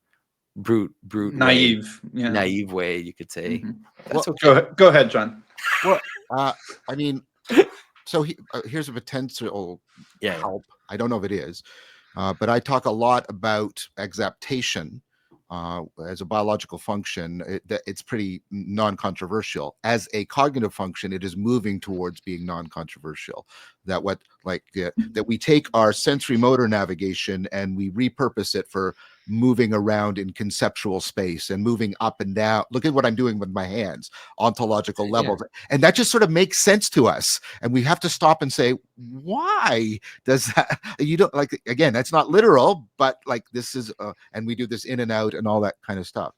brute naive way, naive way, you could say. That's okay. Go ahead, John. Well, I mean, so here's a potential help. I don't know if it is, but I talk a lot about exaptation as a biological function. It's pretty non-controversial. As a cognitive function, it is moving towards being non-controversial. That that we take our sensory motor navigation and we repurpose it for moving around in conceptual space and moving up and down. Look at what I'm doing with my hands, ontological levels. And that just sort of makes sense to us. And we have to stop and say, why does that? You don't like, again, that's not literal, but like this is, and we do this in and out and all that kind of stuff.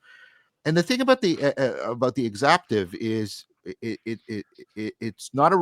And the thing about the exaptive is it's not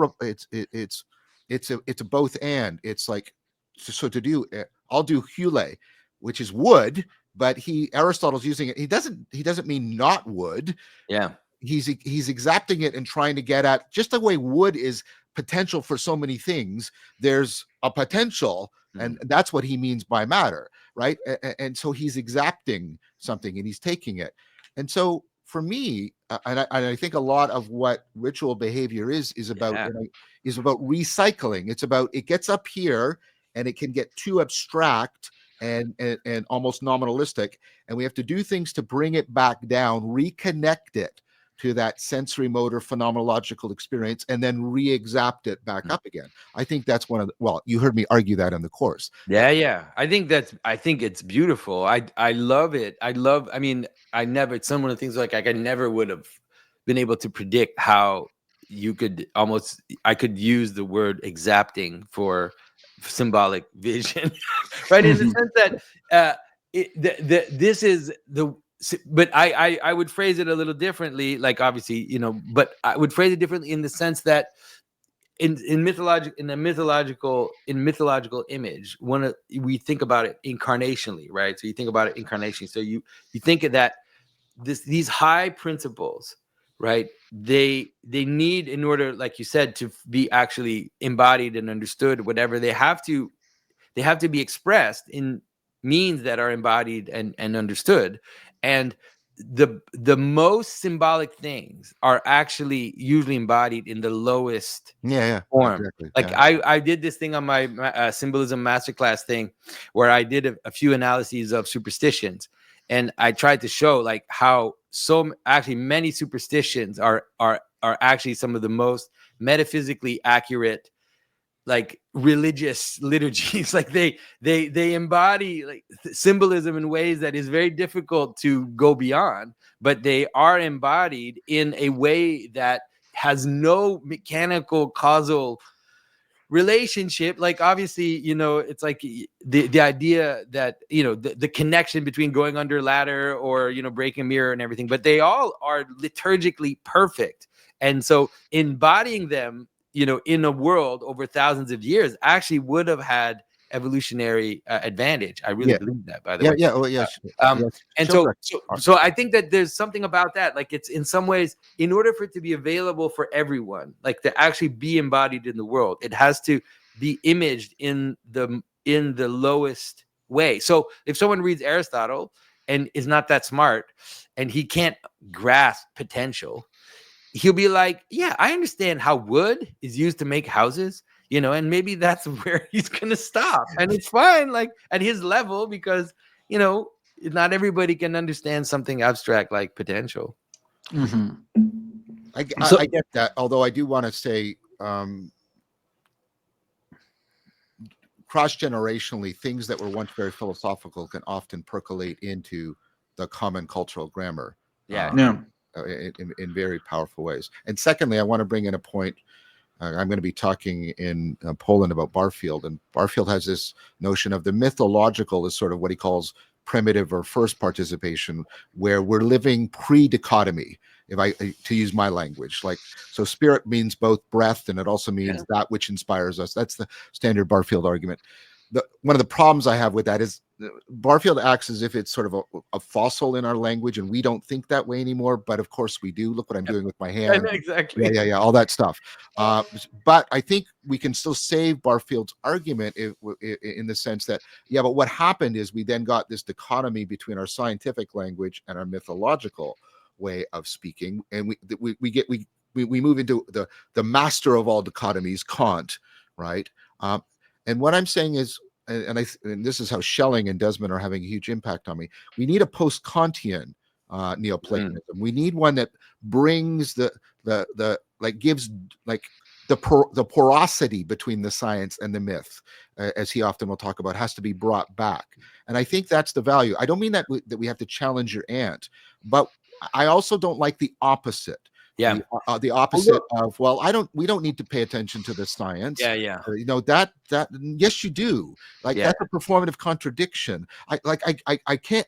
it's a both and. It's like, so to do, I'll do hule, which is wood, but Aristotle's using it. He doesn't mean not wood. Yeah. He's exapting it and trying to get at just the way wood is potential for so many things. There's a potential, and that's what he means by matter, right? And so he's exapting something and he's taking it. And so for me, and I think a lot of what ritual behavior is about recycling. It's about, it gets up here and it can get too abstract and almost nominalistic, and we have to do things to bring it back down, reconnect it to that sensory motor phenomenological experience, and then re-exapt it back up again. I think that's one of the, well, you heard me argue that in the course. Yeah. I think it's beautiful. I love it. I mean, it's some of the things like I never would have been able to predict how you could I could use the word exapting for symbolic vision, right? In the sense that this is the, but I would phrase it a little differently, like obviously, but I would phrase it differently in the sense that in mythological image, we think about it incarnationally, right? So you think about it incarnationally. So you think of that these high principles, right? They need, in order, like you said, to be actually embodied and understood, whatever, they have to be expressed in means that are embodied and understood. And the most symbolic things are actually usually embodied in the lowest form. Exactly. Like I did this thing on my symbolism masterclass thing where I did a few analyses of superstitions, and I tried to show like how actually many superstitions are actually some of the most metaphysically accurate, like, religious liturgies. Like they embody like symbolism in ways that is very difficult to go beyond, but they are embodied in a way that has no mechanical causal relationship. Like obviously, it's like the idea that the connection between going under a ladder or breaking a mirror and everything, but they all are liturgically perfect. And so embodying them in a world over thousands of years actually would have had evolutionary advantage. I really believe that, by the way. Yes. And so I think that there's something about that. Like, it's in some ways, in order for it to be available for everyone, like to actually be embodied in the world, it has to be imaged in the lowest way. So if someone reads Aristotle and is not that smart and he can't grasp potential, he'll be like, yeah, I understand how wood is used to make houses, and maybe that's where he's going to stop. And it's fine, like at his level, because, not everybody can understand something abstract like potential. Mm-hmm. I get that. Although I do want to say, cross-generationally, things that were once very philosophical can often percolate into the common cultural grammar. In very powerful ways. And secondly, I want to bring in a point. I'm going to be talking in Poland about Barfield, and Barfield has this notion of the mythological as sort of what he calls primitive or first participation, where we're living pre-dichotomy, to use my language. Like, so spirit means both breath, and it also means that which inspires us. That's the standard Barfield argument. One of the problems I have with that is Barfield acts as if it's sort of a fossil in our language, and we don't think that way anymore. But of course we do. Look what I'm doing with my hand. Exactly. Yeah, all that stuff. But I think we can still save Barfield's argument in the sense that, but what happened is we then got this dichotomy between our scientific language and our mythological way of speaking, and we move into the master of all dichotomies, Kant, right? And what I'm saying is, and this is how Schelling and Desmond are having a huge impact on me. We need a post-Kantian Neoplatonism. We need one that brings gives the porosity between the science and the myth, as he often will talk about, has to be brought back. And I think that's the value. I don't mean that we have to challenge your aunt, but I also don't like the opposite. Yeah. The opposite of, we don't need to pay attention to the science. Yeah. That yes, you do. That's a performative contradiction. I can't.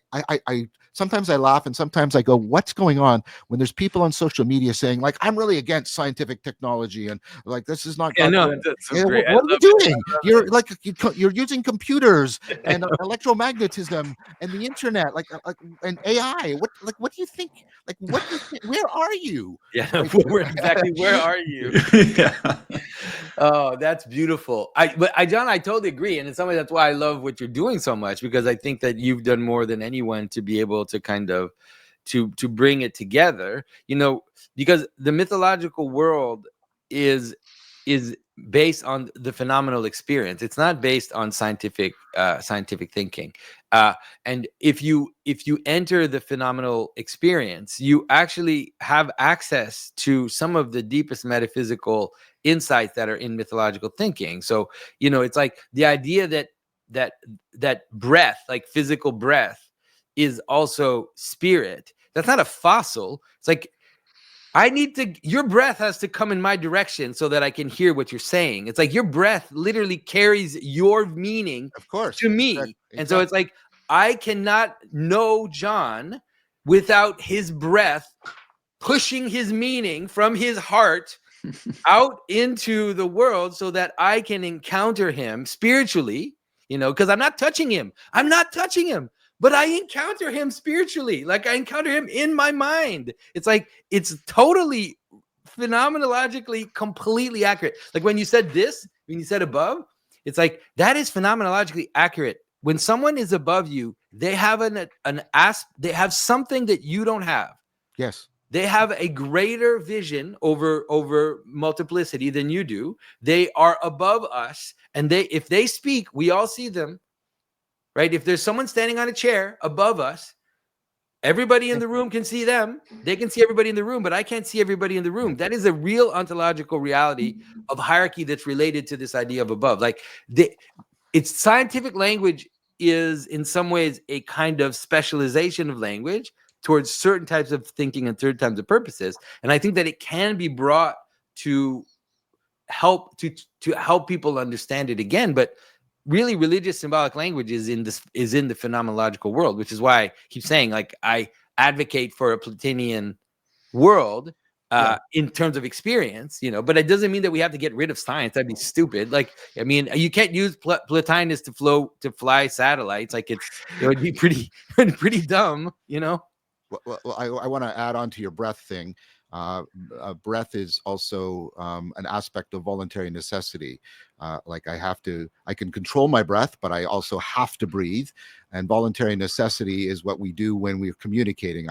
Sometimes I laugh and sometimes I go, what's going on when there's people on social media saying, like, I'm really against scientific technology and like this is not. That's so great. What are you doing? You're using computers and electromagnetism and the internet, and AI. What do you think? Where are you? Yeah, where are you? Oh, that's beautiful. John, I totally agree. And in some way, that's why I love what you're doing so much, because I think that you've done more than anyone to be able to kind of to bring it together, because the mythological world is based on the phenomenal experience. It's not based on scientific thinking. And if you enter the phenomenal experience, you actually have access to some of the deepest metaphysical insights that are in mythological thinking. So, it's like the idea that breath, like physical breath, is also spirit. That's not a fossil. It's like, your breath has to come in my direction so that I can hear what you're saying. It's like your breath literally carries your meaning, of course, to me. Exactly. And so it's like, I cannot know John without his breath pushing his meaning from his heart out into the world so that I can encounter him spiritually, because I'm not touching him. But I encounter him spiritually, like I encounter him in my mind. It's like, it's totally phenomenologically completely accurate. Like when you said above, it's like, that is phenomenologically accurate. When someone is above you, they have they have something that you don't have. Yes. They have a greater vision over multiplicity than you do. They are above us, and if they speak, we all see them. Right? If there's someone standing on a chair above us, everybody in the room can see them. They can see everybody in the room, but I can't see everybody in the room. That is a real ontological reality of hierarchy that's related to this idea of above. Like, it's scientific language is in some ways a kind of specialization of language towards certain types of thinking and certain types of purposes. And I think that it can be brought to help people understand it again. But really, religious symbolic language is in the phenomenological world, which is why I keep saying, like, I advocate for a Platonian world in terms of experience, but it doesn't mean that we have to get rid of science. That'd be stupid. Like, I mean, you can't use Plotinus to fly satellites. Like, it would be pretty dumb, Well, I want to add on to your breath thing. Breath is also an aspect of voluntary necessity. Like I can control my breath, but I also have to breathe. And voluntary necessity is what we do when we're communicating.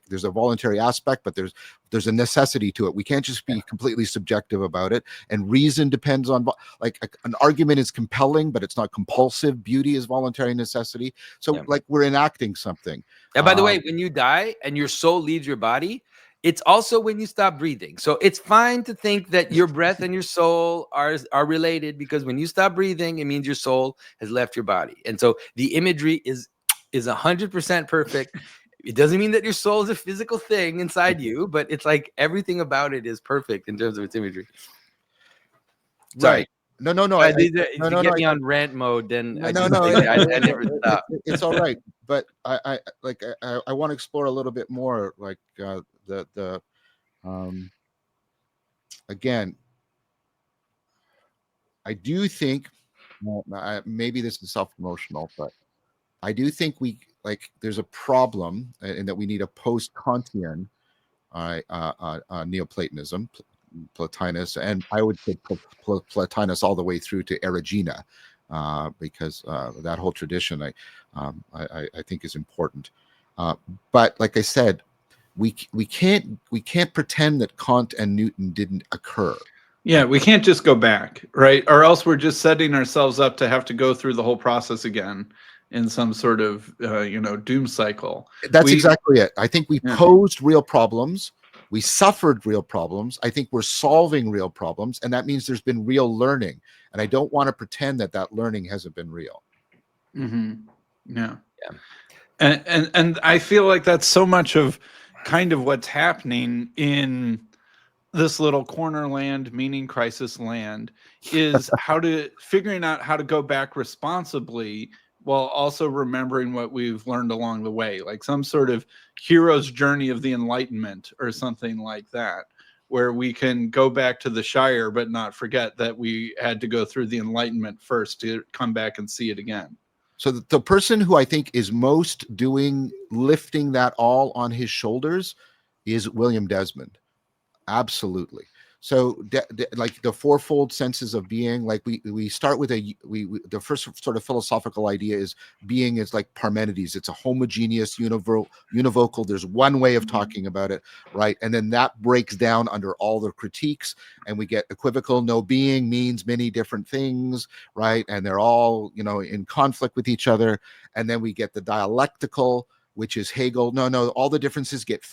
There's a voluntary aspect, but there's a necessity to it. We can't just be completely subjective about it. And reason depends on, an argument is compelling, but it's not compulsive. Beauty is voluntary necessity. So we're enacting something. And by the way, when you die and your soul leaves your body, it's also when you stop breathing. So it's fine to think that your breath and your soul are related, because when you stop breathing, it means your soul has left your body. And so the imagery is 100% perfect. It doesn't mean that your soul is a physical thing inside you, but it's like everything about it is perfect in terms of its imagery. Sorry. Right. No. If you get me on rant mode, then I never stop. It's all right. but I want to explore a little bit more, like again, I do think, well, maybe this is self-promotional, but I do think there's a problem in that we need a post-Kantian Neoplatonism, Plotinus, and I would say Plotinus all the way through to Erigena, because that whole tradition I think is important. But like I said, we can't pretend that Kant and Newton didn't occur. Yeah, we can't just go back, right? Or else we're just setting ourselves up to have to go through the whole process again in some sort of doom cycle. That's exactly it. I think we Yeah. posed real problems. We suffered real problems. I think we're solving real problems, and that means there's been real learning. And I don't want to pretend that that learning hasn't been real. Yeah. And I feel like that's so much of kind of what's happening in this little corner land, meaning crisis land, is figuring out how to go back responsibly while also remembering what we've learned along the way, like some sort of hero's journey of the Enlightenment or something like that, where we can go back to the Shire but not forget that we had to go through the Enlightenment first to come back and see it again. So the person who I think is most lifting that all on his shoulders is William Desmond. Absolutely. So like the fourfold senses of being, like we start with the first sort of philosophical idea is being is like Parmenides. It's a homogeneous univocal. There's one way of talking about it, right? And then that breaks down under all the critiques, and we get equivocal. No being means many different things, right? And they're all, in conflict with each other. And then we get the dialectical, which is Hegel. No, all the differences get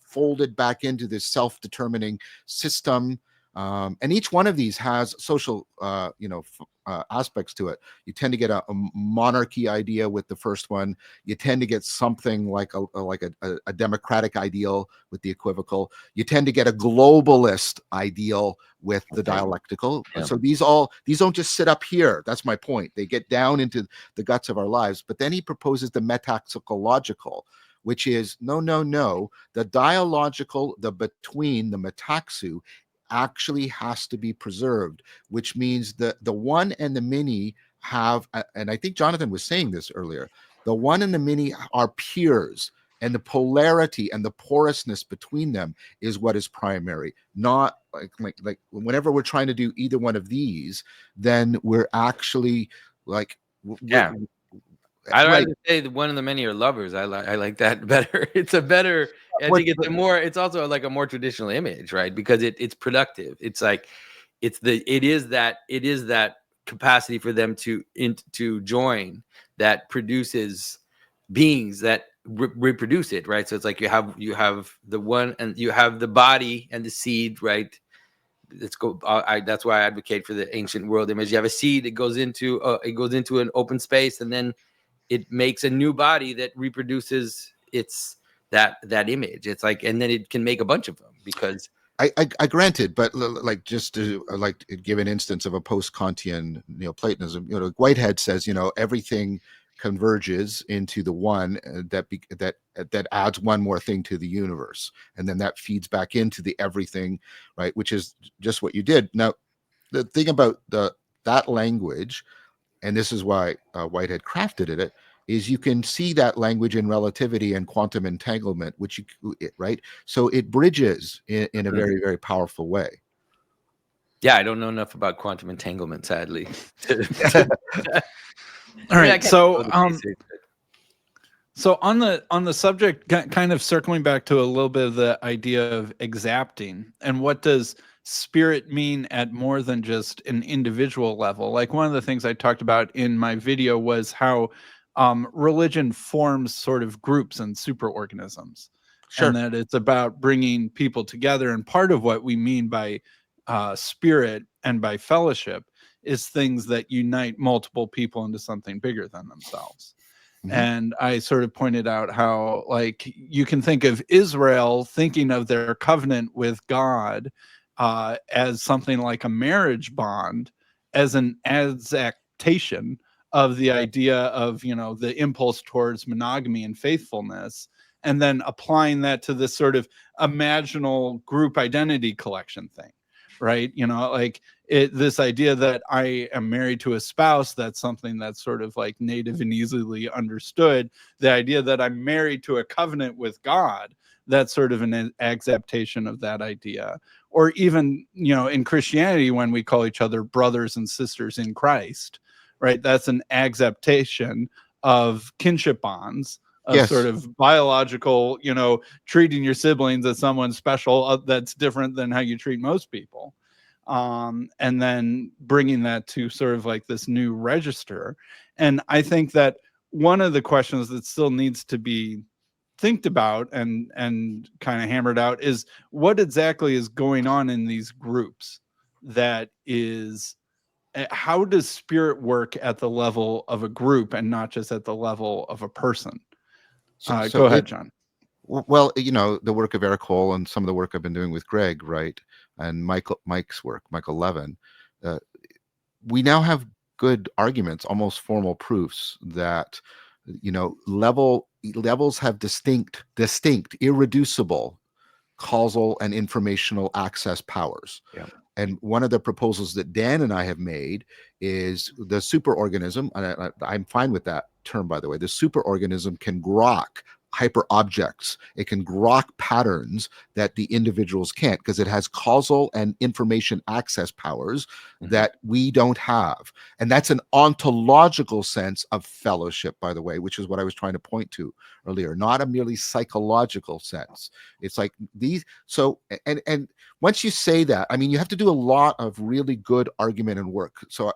folded back into this self-determining system, and each one of these has social aspects to it. You tend to get a monarchy idea with the first one. You tend to get something like a democratic ideal with the equivocal. You tend to get a globalist ideal with the dialectical. Yeah. So these don't just sit up here. That's my point. They get down into the guts of our lives. But then he proposes the metaxicological, which is no. The dialogical, the between, the metaxu, actually has to be preserved, which means the one and the many have, and I think Jonathan was saying this earlier, the one and the many are peers, and the polarity and the porousness between them is what is primary. Not like whenever we're trying to do either one of these, then we're actually like I'd rather say that one of the many are lovers. I like that better. It's a better. I think it's it's also like a more traditional image, right? Because it's productive. It's like it is that capacity for them to join that produces beings that reproduce it, right? So it's like you have the one and you have the body and the seed, right? Let's go. That's why I advocate for the ancient world image. You have a seed. It goes into an open space, and then it makes a new body that reproduces that image. It's like, and then it can make a bunch of them because I granted, but like just to give an instance of a post-Kantian Neoplatonism, Whitehead says, everything converges into the one that adds one more thing to the universe, and then that feeds back into the everything, right? Which is just what you did. Now, the thing about that language, and this is why Whitehead crafted it, is you can see that language in relativity and quantum entanglement, right? So it bridges in a very, very powerful way. Yeah, I don't know enough about quantum entanglement, sadly. All right, so on the subject, kind of circling back to a little bit of the idea of exapting, and what does spirit mean at more than just an individual level? Like one of the things I talked about in my video was how religion forms sort of groups and superorganisms, and that it's about bringing people together. And part of what we mean by spirit and by fellowship is things that unite multiple people into something bigger than themselves. And I sort of pointed out how, like, you can think of Israel thinking of their covenant with God as something like a marriage bond, as an adaptation of the idea of, you know, the impulse towards monogamy and faithfulness, and then applying that to this sort of imaginal group identity collection thing, right? You know, like this idea that I am married to a spouse, that's something that's sort of like native and easily understood. The idea that I'm married to a covenant with God, that's sort of an acceptation of that idea. Or even, you know, in Christianity, when we call each other brothers and sisters in Christ, right? That's an acceptation of kinship bonds, of sort Yes. of biological, you know, treating your siblings as someone special that's different than how you treat most people. And then bringing that to sort of like this new register. And I think that one of the questions that still needs to be think about and kind of hammered out is what exactly is going on in these groups. That is, how does spirit work at the level of a group and not just at the level of a person? Go ahead, John. Well, you know, the work of Eric Hole and some of the work I've been doing with Greg, right, and Mike's work, Michael Levin, we now have good arguments, almost formal proofs that, you know, levels have distinct, irreducible causal and informational access powers. Yeah. And one of the proposals that Dan and I have made is the superorganism, and I'm fine with that term, by the way. The superorganism can grok hyper objects. It can grok patterns that the individuals can't, because it has causal and information access powers that we don't have. And that's an ontological sense of fellowship, by the way, which is what I was trying to point to earlier, not a merely psychological sense. It's like these. So, and once you say that, I mean, you have to do a lot of really good argument and work. So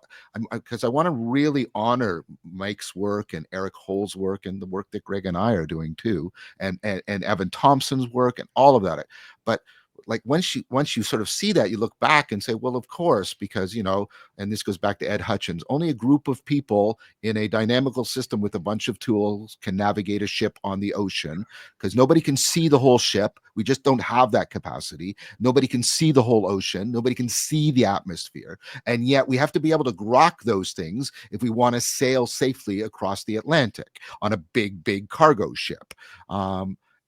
because I want to really honor Mike's work and Eric Hole's work and the work that Greg and I are doing too, and Evan Thompson's work and all of that. But like once you sort of see that, you look back and say, well, of course, because, you know, and this goes back to Ed Hutchins, only a group of people in a dynamical system with a bunch of tools can navigate a ship on the ocean, because nobody can see the whole ship. We just don't have that capacity. Nobody can see the whole ocean. Nobody can see the atmosphere. And yet we have to be able to grok those things if we want to sail safely across the Atlantic on a big cargo ship.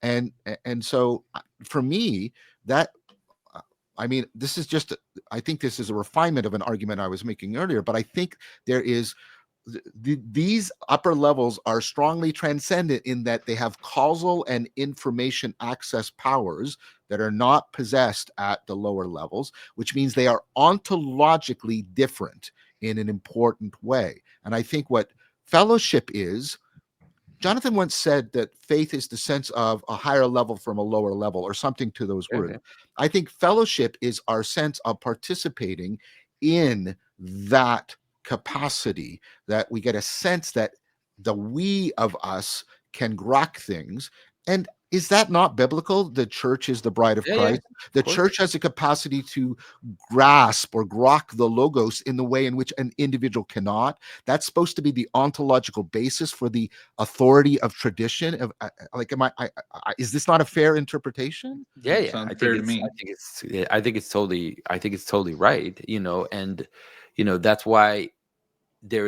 And so for me, that, I mean, this is just, I think this is a refinement of an argument I was making earlier, but I think there is, these upper levels are strongly transcendent in that they have causal and information access powers that are not possessed at the lower levels, which means they are ontologically different in an important way. And I think what fellowship is, Jonathan once said that faith is the sense of a higher level from a lower level, or something to those words. I think fellowship is our sense of participating in that capacity, that we get a sense that the we of us can grok things. And is that not biblical? The church is the bride of Christ. The church has a capacity to grasp or grok the logos in the way in which an individual cannot. That's supposed to be the ontological basis for the authority of tradition. Of like, is this not a fair interpretation? Yeah, Sounds fair to me. I think it's totally right. You know, and you know, that's why there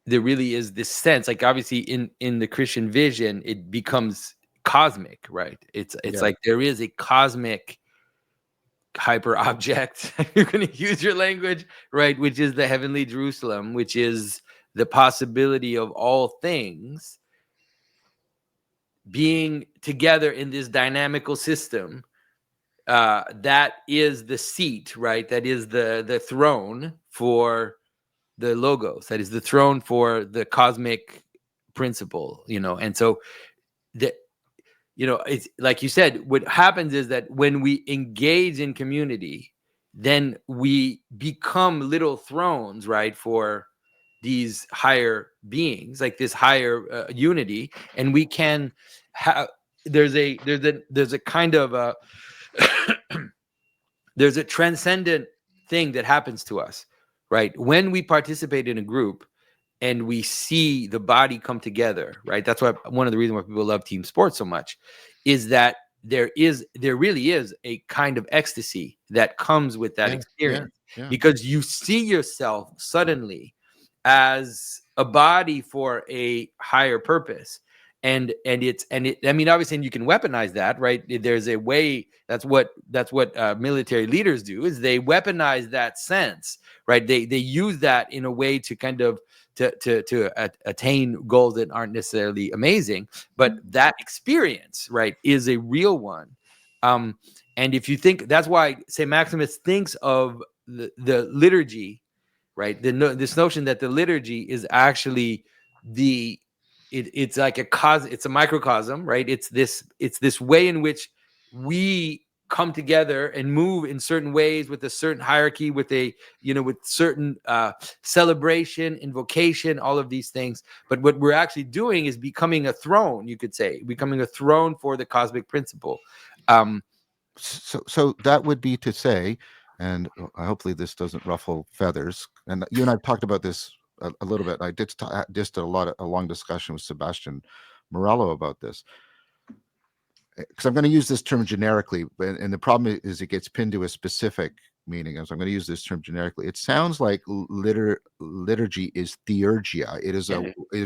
really is this sense, like obviously in the Christian vision, it becomes cosmic, right? It's like there is a cosmic hyper object. You're going to use your language, right? Which is the heavenly Jerusalem, which is the possibility of all things being together in this dynamical system. That is the seat, right? That is the throne for the logos. That is the throne for the cosmic principle, you know. And so you know, it's like you said, what happens is that when we engage in community, then we become little thrones, right, for these higher beings, like this higher unity. And we can have, there's a kind of a there's a transcendent thing that happens to us, right, when we participate in a group and we see the body come together, right? That's why one of the reasons why people love team sports so much is that there really is a kind of ecstasy that comes with that experience, because you see yourself suddenly as a body for a higher purpose. And I mean, obviously, and you can weaponize that, right? There's a way. That's what military leaders do, is they weaponize that sense, right? They use that in a way to kind of to attain goals that aren't necessarily amazing, but that experience, right, is a real one. And if you think, that's why St. Maximus thinks of the liturgy, right? This notion that the liturgy is actually it's like it's a microcosm, right? It's this way in which we come together and move in certain ways with a certain hierarchy, with with certain celebration, invocation, all of these things. But what we're actually doing is becoming a throne, you could say, becoming a throne for the cosmic principle. So that would be to say, and hopefully this doesn't ruffle feathers, and you and I've talked about this a little bit. I did just a long discussion with Sebastian Morello about this, because I'm going to use this term generically, and the problem is it gets pinned to a specific meaning. So I'm going to use this term generically. It sounds like liturgy is theurgia. It is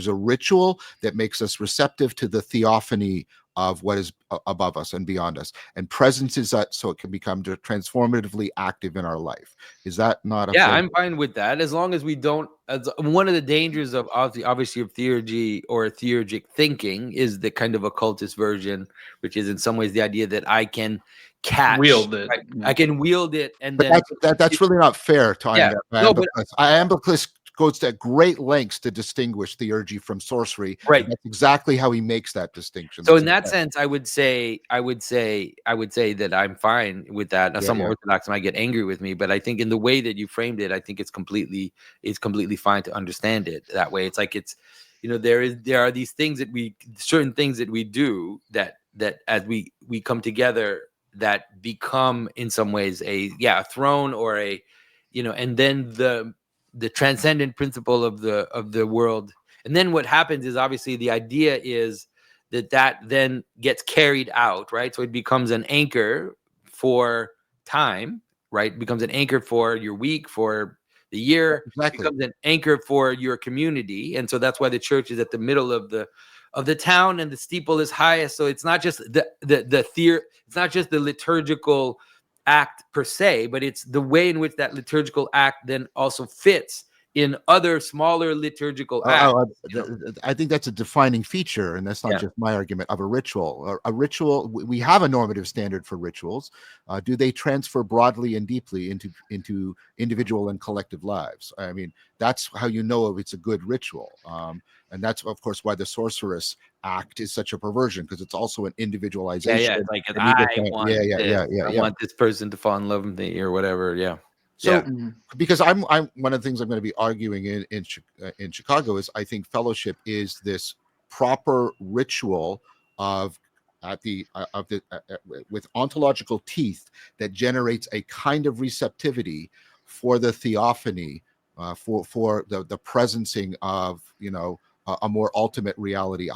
a ritual that makes us receptive to the theophany of what is above us and beyond us, and presence is that, so it can become transformatively active in our life. Is that not a I'm fine with that, as long as we don't. One of the dangers of obviously of theurgy or theurgic thinking is the kind of occultist version, which is in some ways the idea that I can wield it. right? I can wield it, and but then that's really not fair to Iamblichus. Iamblichus goes to great lengths to distinguish theurgy from sorcery. Right. That's exactly how he makes that distinction. So in that sense, I would say that I'm fine with that. Now, some Orthodox might get angry with me, but I think in the way that you framed it, I think it's completely fine to understand it that way. It's like there are these things certain things that we do that as we come together that become in some ways a throne or and then the transcendent principle of the world. And then what happens is, obviously, the idea is that then gets carried out, right? So it becomes an anchor for time, right? It becomes an anchor for your week, for the year. Exactly. It becomes an anchor for your community. And so that's why the church is at the middle of the town, and the steeple is highest. So it's not just it's not just the liturgical act per se, but it's the way in which that liturgical act then also fits in other smaller liturgical acts. I think that's a defining feature, and that's not just my argument, of a ritual. A ritual, we have a normative standard for rituals. Do they transfer broadly and deeply into individual and collective lives? I mean, that's how you know if it's a good ritual. And that's, of course, why the sorceress act is such a perversion, because it's also an individualization. It's like, I want this person to fall in love with me or whatever. So, because I'm one of the things I'm going to be arguing in Chicago is, I think fellowship is this proper ritual with ontological teeth that generates a kind of receptivity for the theophany, for the presencing of a more ultimate reality,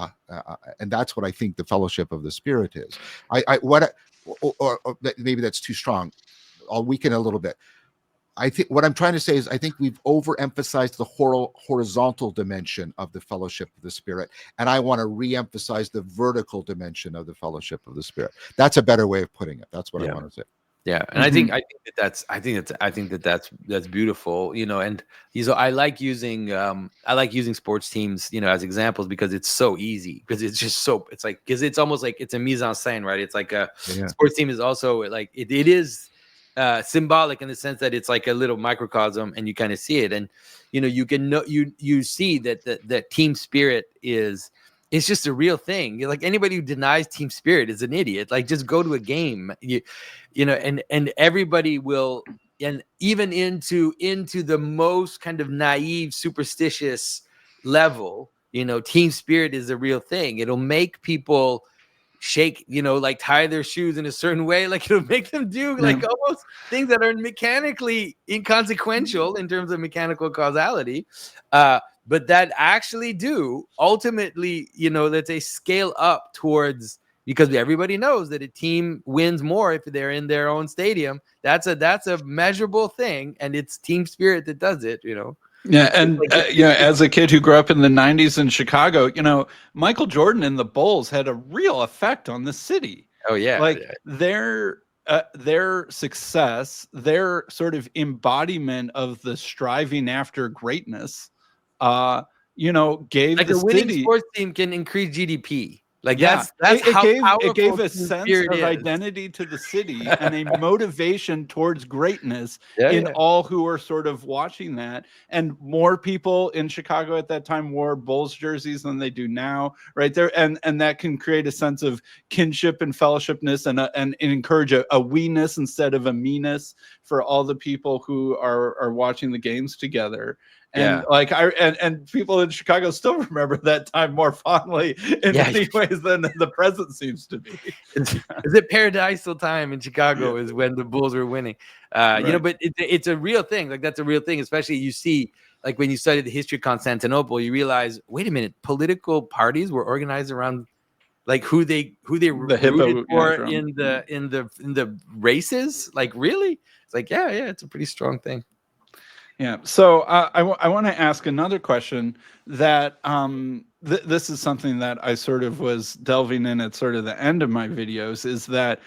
and that's what I think the fellowship of the Spirit is. Or maybe that's too strong. I'll weaken a little bit. I think what I'm trying to say is, I think we've overemphasized the horizontal dimension of the fellowship of the Spirit, and I want to re-emphasize the vertical dimension of the fellowship of the Spirit. That's a better way of putting it. That's what I want to say. Yeah, and I think that's beautiful, and I like using sports teams, as examples, because it's so easy, because it's just because it's almost like it's a mise en scène, right? It's like a sports team is also like it is symbolic in the sense that it's like a little microcosm, and you kind of see it, and you can know you see that the team spirit it's just a real thing. Like, anybody who denies team spirit is an idiot. Like, just go to a game, and everybody will, and even into the most kind of naive, superstitious level, team spirit is a real thing. It'll make people shake, like tie their shoes in a certain way. Like, it'll make them do like almost things that are mechanically inconsequential in terms of mechanical causality. But that actually do ultimately, let's say, scale up towards, because everybody knows that a team wins more if they're in their own stadium. That's a measurable thing, and it's team spirit that does it. Yeah, and as a kid who grew up in the '90s in Chicago, Michael Jordan and the Bulls had a real effect on the city. Oh yeah, Like their success, their sort of embodiment of the striving after greatness, gave like the a winning city. sports team can increase GDP. Like Yeah, that's it how gave powerful a team sense spirit of is. identity to the city and a motivation towards greatness Yeah, in yeah. all who are sort of watching that. And more people in Chicago at that time wore Bulls jerseys than they do now, right there. And that can create a sense of kinship and fellowshipness and encourage a we-ness instead of a me-ness for all the people who are watching the games together. And Yeah. and people in Chicago still remember that time more fondly in many ways than the present seems to be. Is it paradisal time in Chicago is when the Bulls were winning. Right. But it's a real thing. Like that's a real thing, especially you see like when you study the history of Constantinople, you realize, wait a minute, political parties were organized around like who they rooted for in the races. Like really? It's like, yeah, it's a pretty strong thing. Yeah. So I want to ask another question that this is something that I sort of was delving in at sort of the end of my videos is that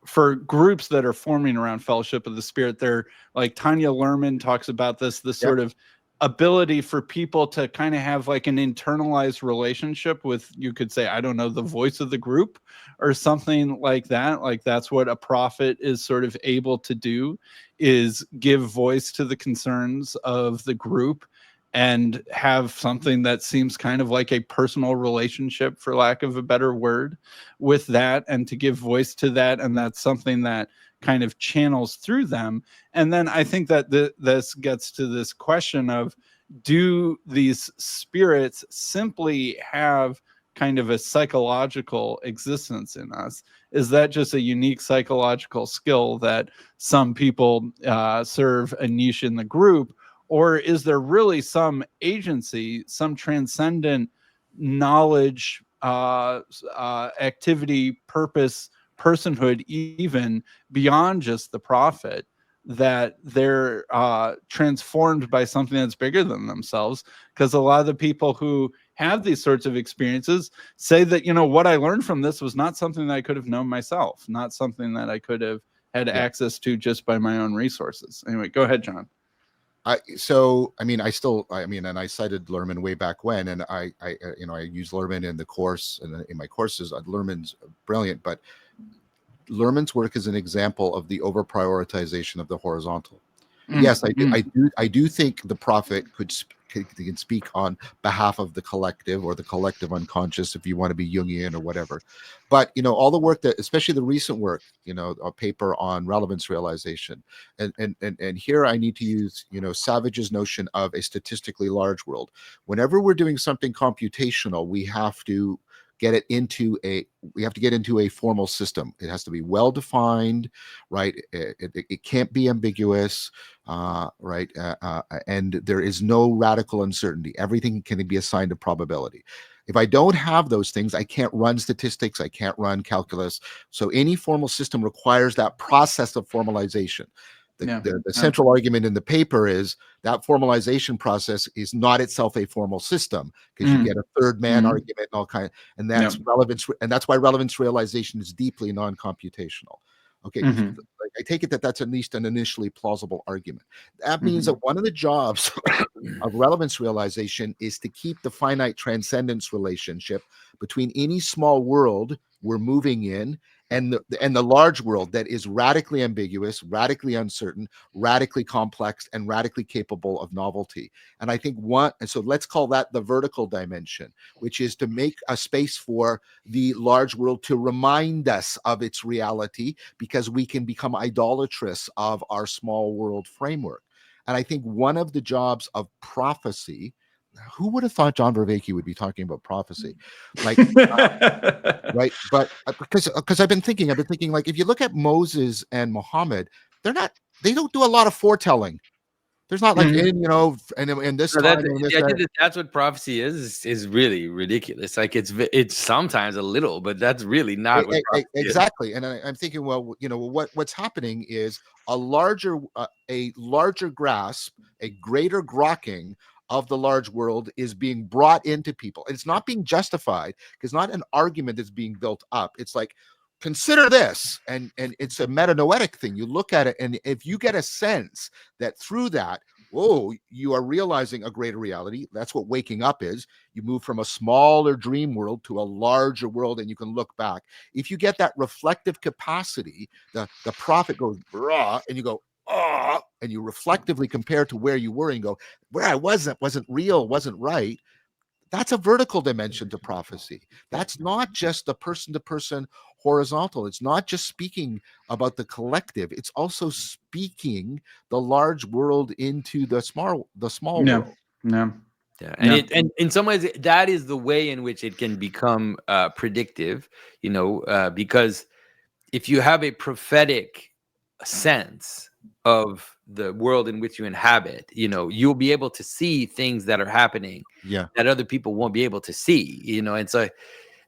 for groups that are forming around Fellowship of the Spirit, they're like Tanya Luhrmann talks about this sort of ability for people to kind of have like an internalized relationship with, you could say, I don't know, the voice of the group or something like that. Like that's what a prophet is sort of able to do, is give voice to the concerns of the group and have something that seems kind of like a personal relationship, for lack of a better word, with that, and to give voice to that. And that's something that kind of channels through them. And then I think that this gets to this question of, do these spirits simply have kind of a psychological existence in us? Is that just a unique psychological skill that some people serve a niche in the group? Or is there really some agency, some transcendent knowledge, activity, purpose, personhood, even beyond just the prophet, that they're transformed by something that's bigger than themselves? Because a lot of the people who have these sorts of experiences say that, what I learned from this was not something that I could have known myself, not something that I could have had access to just by my own resources. Anyway, go ahead, John. I cited Luhrmann way back when, and I use Luhrmann in the course and in my courses. Luhrmann's brilliant, but Luhrmann's work is an example of the over prioritization of the horizontal. Yes, I do think the prophet can speak on behalf of the collective or the collective unconscious, if you want to be Jungian or whatever. But all the work that, especially the recent work, a paper on relevance realization, and here I need to use Savage's notion of a statistically large world. Whenever we're doing something computational, we have to get into a formal system. It has to be well defined, right? It can't be ambiguous, right? And there is no radical uncertainty. Everything can be assigned a probability. If I don't have those things, I can't run statistics, I can't run calculus. So any formal system requires that process of formalization. The central argument in the paper is that formalization process is not itself a formal system, because you get a third man argument and all kind, and that's relevance, and that's why relevance realization is deeply non-computational. Okay, I take it that that's at least an initially plausible argument. That means that one of the jobs of relevance realization is to keep the finite transcendence relationship between any small world we're moving in and the large world that is radically ambiguous, radically uncertain, radically complex, and radically capable of novelty. And I think so let's call that the vertical dimension, which is to make a space for the large world to remind us of its reality, because we can become idolatrous of our small world framework. And I think one of the jobs of prophecy, who would have thought John Vervaeke would be talking about prophecy? Like, right. But because I've been thinking, like, if you look at Moses and Muhammad, they don't do a lot of foretelling. There's not like Mhm. in, you know, and in this So time that's and this the idea that. that that's what prophecy is really ridiculous. Like it's sometimes a little, but that's really not what prophecy is. Exactly. And I'm thinking, well, you know, what's happening is a larger grasp, a greater grokking of the large world is being brought into people. It's not being justified because not an argument that's being built up. It's like, consider this, and it's a metanoetic thing. You look at it, and if you get a sense that through that, whoa, you are realizing a greater reality. That's what waking up is. You move from a smaller dream world to a larger world, and you can look back. If you get that reflective capacity, the prophet goes brah, and you go ah, and you reflectively compare to where you were and go, where I wasn't real, wasn't right. That's a vertical dimension to prophecy. That's not just the person to person horizontal. It's not just speaking about the collective. It's also speaking the large world into the small Yeah. world. Yeah. Yeah, Yeah. and in some ways that is the way in which it can become predictive, because if you have a prophetic sense of the world in which you inhabit, you'll be able to see things that are happening Yeah. that other people won't be able to see,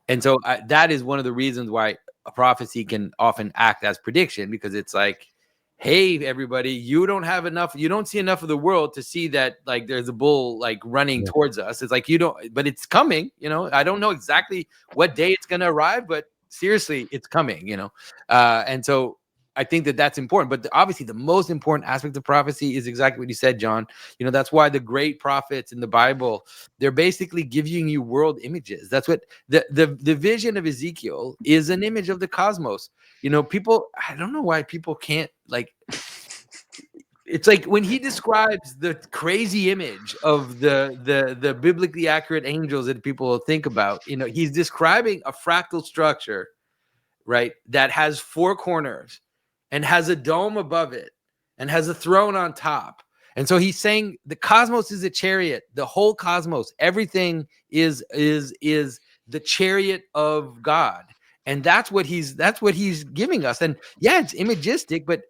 and so that is one of the reasons why a prophecy can often act as prediction, because it's like, hey, everybody, you don't see enough of the world to see that, like, there's a bull like running Yeah. towards us. It's like, you don't, but it's coming. I don't know exactly what day it's going to arrive, but seriously, it's coming. And so I think that that's important. But obviously, the most important aspect of prophecy is exactly what you said, John. That's why the great prophets in the Bible, they're basically giving you world images. That's what the vision of Ezekiel is, an image of the cosmos. People, I don't know why people can't, like, it's like when he describes the crazy image of the biblically accurate angels that people think about, he's describing a fractal structure, right, that has four corners and has a dome above it and has a throne on top. And so he's saying the cosmos is a chariot. The whole cosmos, everything is the chariot of God. And that's what he's giving us. And yeah, it's imagistic, but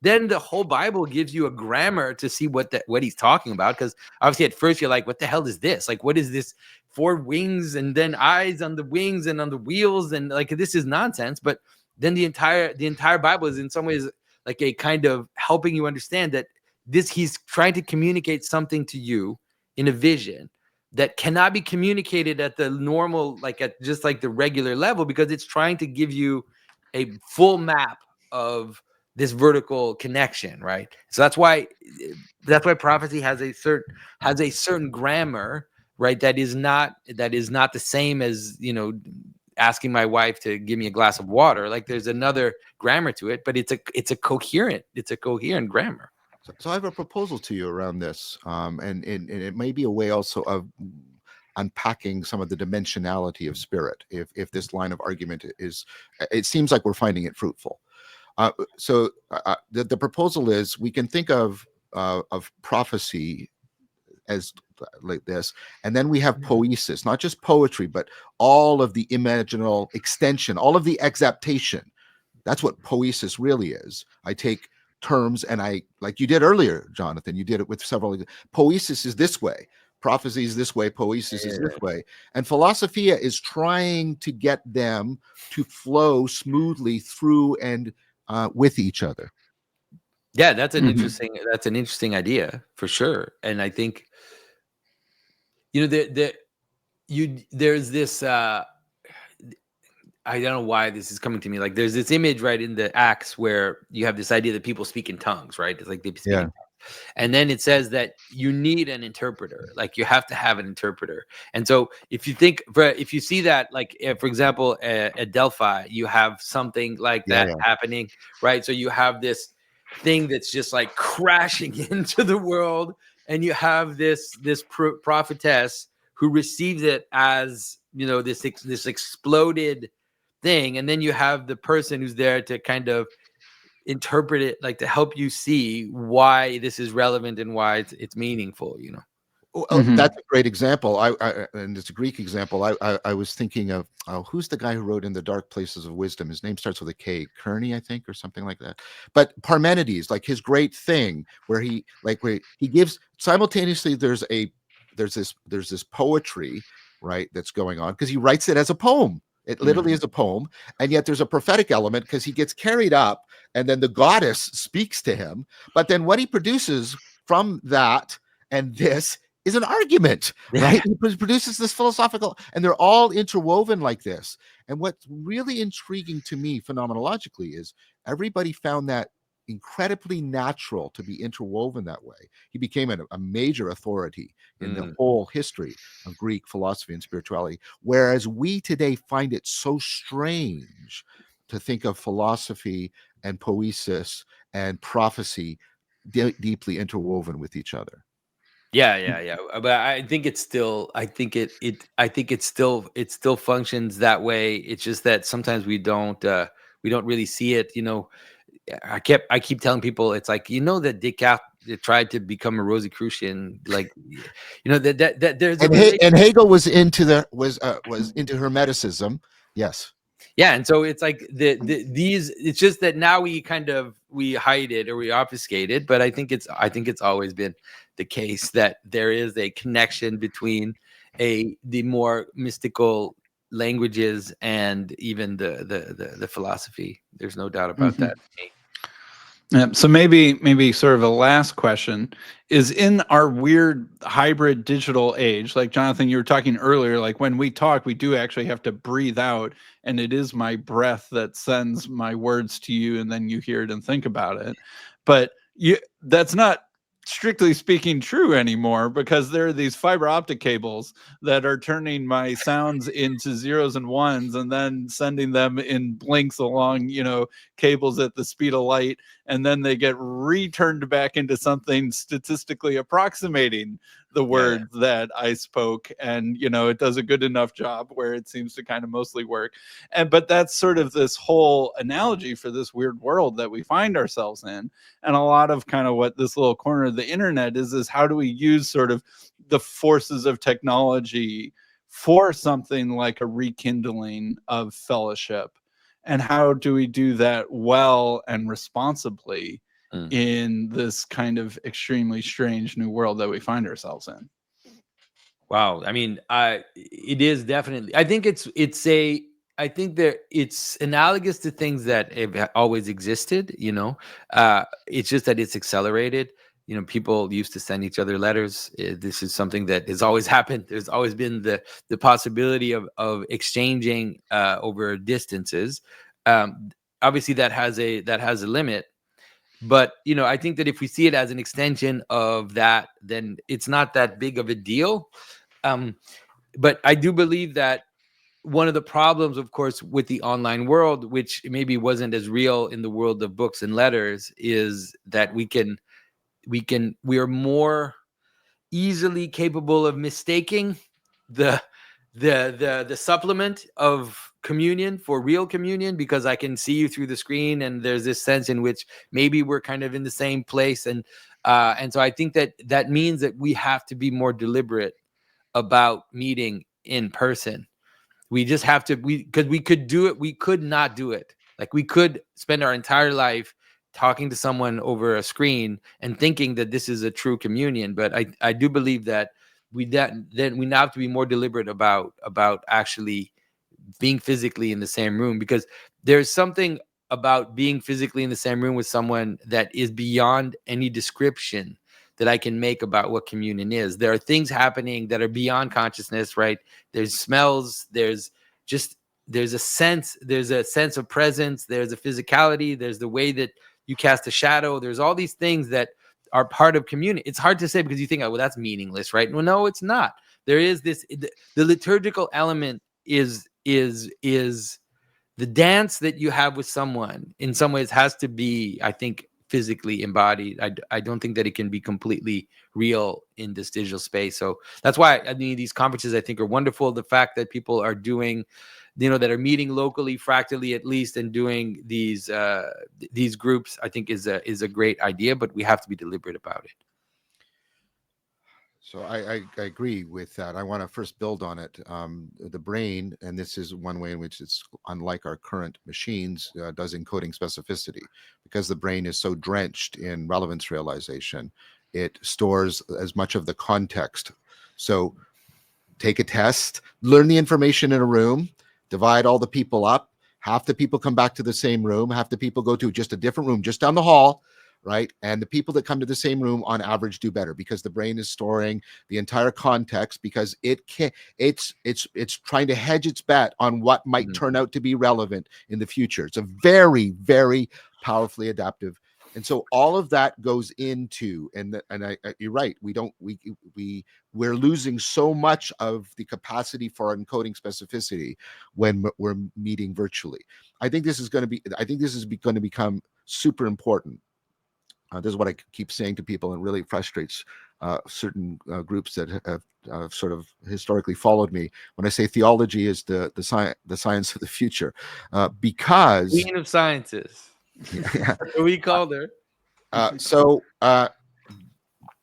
then the whole Bible gives you a grammar to see what he's talking about. Because obviously at first you're like, what the hell is this? Like, what is this? Four wings and then eyes on the wings and on the wheels, and like, this is nonsense. But then the entire Bible is in some ways like a kind of helping you understand that he's trying to communicate something to you in a vision that cannot be communicated at the normal, like at just like the regular level, because it's trying to give you a full map of this vertical connection, right? So that's why prophecy has a certain grammar, right? That is not the same as, asking my wife to give me a glass of water. Like, there's another grammar to it, but it's a coherent grammar. So I have a proposal to you around this, and it may be a way also of unpacking some of the dimensionality of spirit. If this line of argument it seems like we're finding it fruitful. The proposal is we can think of prophecy as like this, and then we have poesis, not just poetry, but all of the imaginal extension, all of the exaptation. That's what poesis really is. I take terms and I, like you did earlier, Jonathan, you did it with several. Poesis is this way, prophecy is this way, poesis is this way. And philosophia is trying to get them to flow smoothly through and with each other. Yeah, that's an interesting idea for sure. And I think, there's this, I don't know why this is coming to me. Like, there's this image, right, in the Acts where you have this idea that people speak in tongues, right? It's like they speak in tongues. And then it says that you need an interpreter. Like, you have to have an interpreter. And so if you see that, like, for example, at Delphi, you have something like that happening, right? So you have this thing that's just like crashing into the world, and you have this prophetess who receives it as, this exploded thing, and then you have the person who's there to kind of interpret it, like to help you see why this is relevant and why it's meaningful. That's a great example. And it's a Greek example. I was thinking of who's the guy who wrote In the Dark Places of Wisdom? His name starts with a K, Kearney, I think, or something like that. But Parmenides, like his great thing, where he gives simultaneously. There's this poetry, right, that's going on because he writes it as a poem. It literally is a poem, and yet there's a prophetic element because he gets carried up, and then the goddess speaks to him. But then what he produces from that and this is an argument, right? He produces this philosophical, and they're all interwoven like this. And what's really intriguing to me phenomenologically is everybody found that incredibly natural to be interwoven that way. He became a major authority in the whole history of Greek philosophy and spirituality, whereas we today find it so strange to think of philosophy and poesis and prophecy deeply interwoven with each other. Yeah. But I think it's still. I think it still functions that way. It's just that sometimes we don't really see it. I keep telling people it's like that Descartes tried to become a Rosicrucian, like that there's and Hegel was into Hermeticism. Yes. Yeah, and so it's like these. It's just that now we hide it or we obfuscate it. But I think it's always been the case that there is a connection between the more mystical languages and even the philosophy. There's no doubt about that. Yeah, so maybe sort of a last question is, in our weird hybrid digital age, like Jonathan, you were talking earlier, like when we talk, we do actually have to breathe out, and it is my breath that sends my words to you, and then you hear it and think about it. But that's not strictly speaking true anymore, because there are these fiber optic cables that are turning my sounds into zeros and ones and then sending them in blinks along, cables at the speed of light, and then they get returned back into something statistically approximating the words that I spoke, and it does a good enough job where it seems to kind of mostly work. But that's sort of this whole analogy for this weird world that we find ourselves in. And a lot of kind of what this little corner of the internet is how do we use sort of the forces of technology for something like a rekindling of fellowship, and how do we do that well and responsibly in this kind of extremely strange new world that we find ourselves in? Wow. I mean, it is definitely. I think I think that it's analogous to things that have always existed. It's just that it's accelerated. People used to send each other letters. This is something that has always happened. There's always been the possibility of exchanging over distances. Obviously, that has a limit. But I think that if we see it as an extension of that, then it's not that big of a deal. But I do believe that one of the problems, of course, with the online world, which maybe wasn't as real in the world of books and letters, is that we are more easily capable of mistaking the supplement of communion for real communion, because I can see you through the screen, and there's this sense in which maybe we're kind of in the same place, and so I think that means that we have to be more deliberate about meeting in person. We just have to, because we could do it, we could not do it. Like, we could spend our entire life talking to someone over a screen and thinking that this is a true communion. But I do believe that then we now have to be more deliberate about actually being physically in the same room, because there's something about being physically in the same room with someone that is beyond any description that I can make about what communion is. There are things happening that are beyond consciousness, right? There's smells, there's a sense of presence, there's a physicality, there's the way that you cast a shadow. There's all these things that are part of communion. It's hard to say because you think, oh, well, that's meaningless, right? Well, no, it's not. There is the liturgical element is the dance that you have with someone in some ways has to be, I think, physically embodied. I don't think that it can be completely real in this digital space. So that's why these conferences, I think, are wonderful. The fact that people are doing, that are meeting locally, fractally at least, and doing these groups, I think is a great idea, but we have to be deliberate about it. So I agree with that. I want to first build on it. The brain, and this is one way in which it's unlike our current machines, does encoding specificity. Because the brain is so drenched in relevance realization, it stores as much of the context. So take a test, learn the information in a room, divide all the people up. Half the people come back to the same room, half the people go to just a different room just down the hall, right? And the people that come to the same room on average do better because the brain is storing the entire context, because it's trying to hedge its bet on what might turn out to be relevant in the future. It's a very, very powerfully adaptive. And so all of that goes into, you're right, we're losing so much of the capacity for encoding specificity when we're meeting virtually. I think this is going to become super important. This is what I keep saying to people, and really frustrates certain groups that have sort of historically followed me when I say theology is the science of the future, because Queen of sciences. yeah. That's what we called her.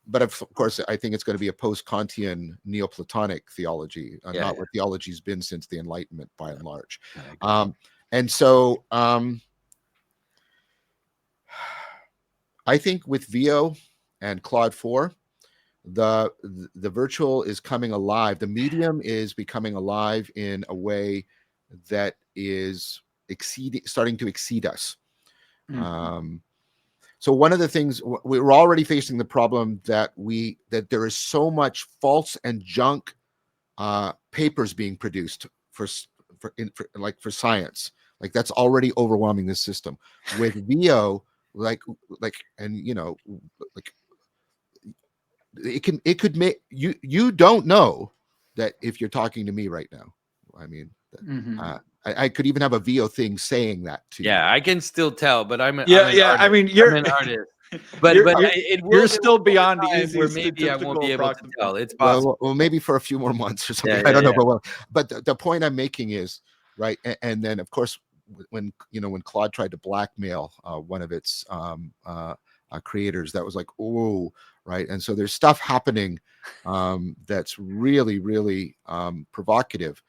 But of course, I think it's going to be a post-Kantian Neoplatonic theology, not what theology's been since the Enlightenment, by and large. I think with VO and Claude 4, the virtual is coming alive. The medium is becoming alive in a way that is starting to exceed us. So one of the things, we're already facing the problem that there is so much false and junk papers being produced for science. Like, that's already overwhelming this system. With VO, it could make you don't know that if you're talking to me right now. I mean, I could even have a VO thing saying that to you. Yeah, I can still tell, but I'm an I mean, I'm an artist. But you're still beyond easy where maybe I won't be able to tell. It's possible. Well, maybe for a few more months or something. Yeah, I don't know, but the point I'm making is, right, and then of course when Claude tried to blackmail one of its creators, that was like, oh, right. And so there's stuff happening that's really, really provocative.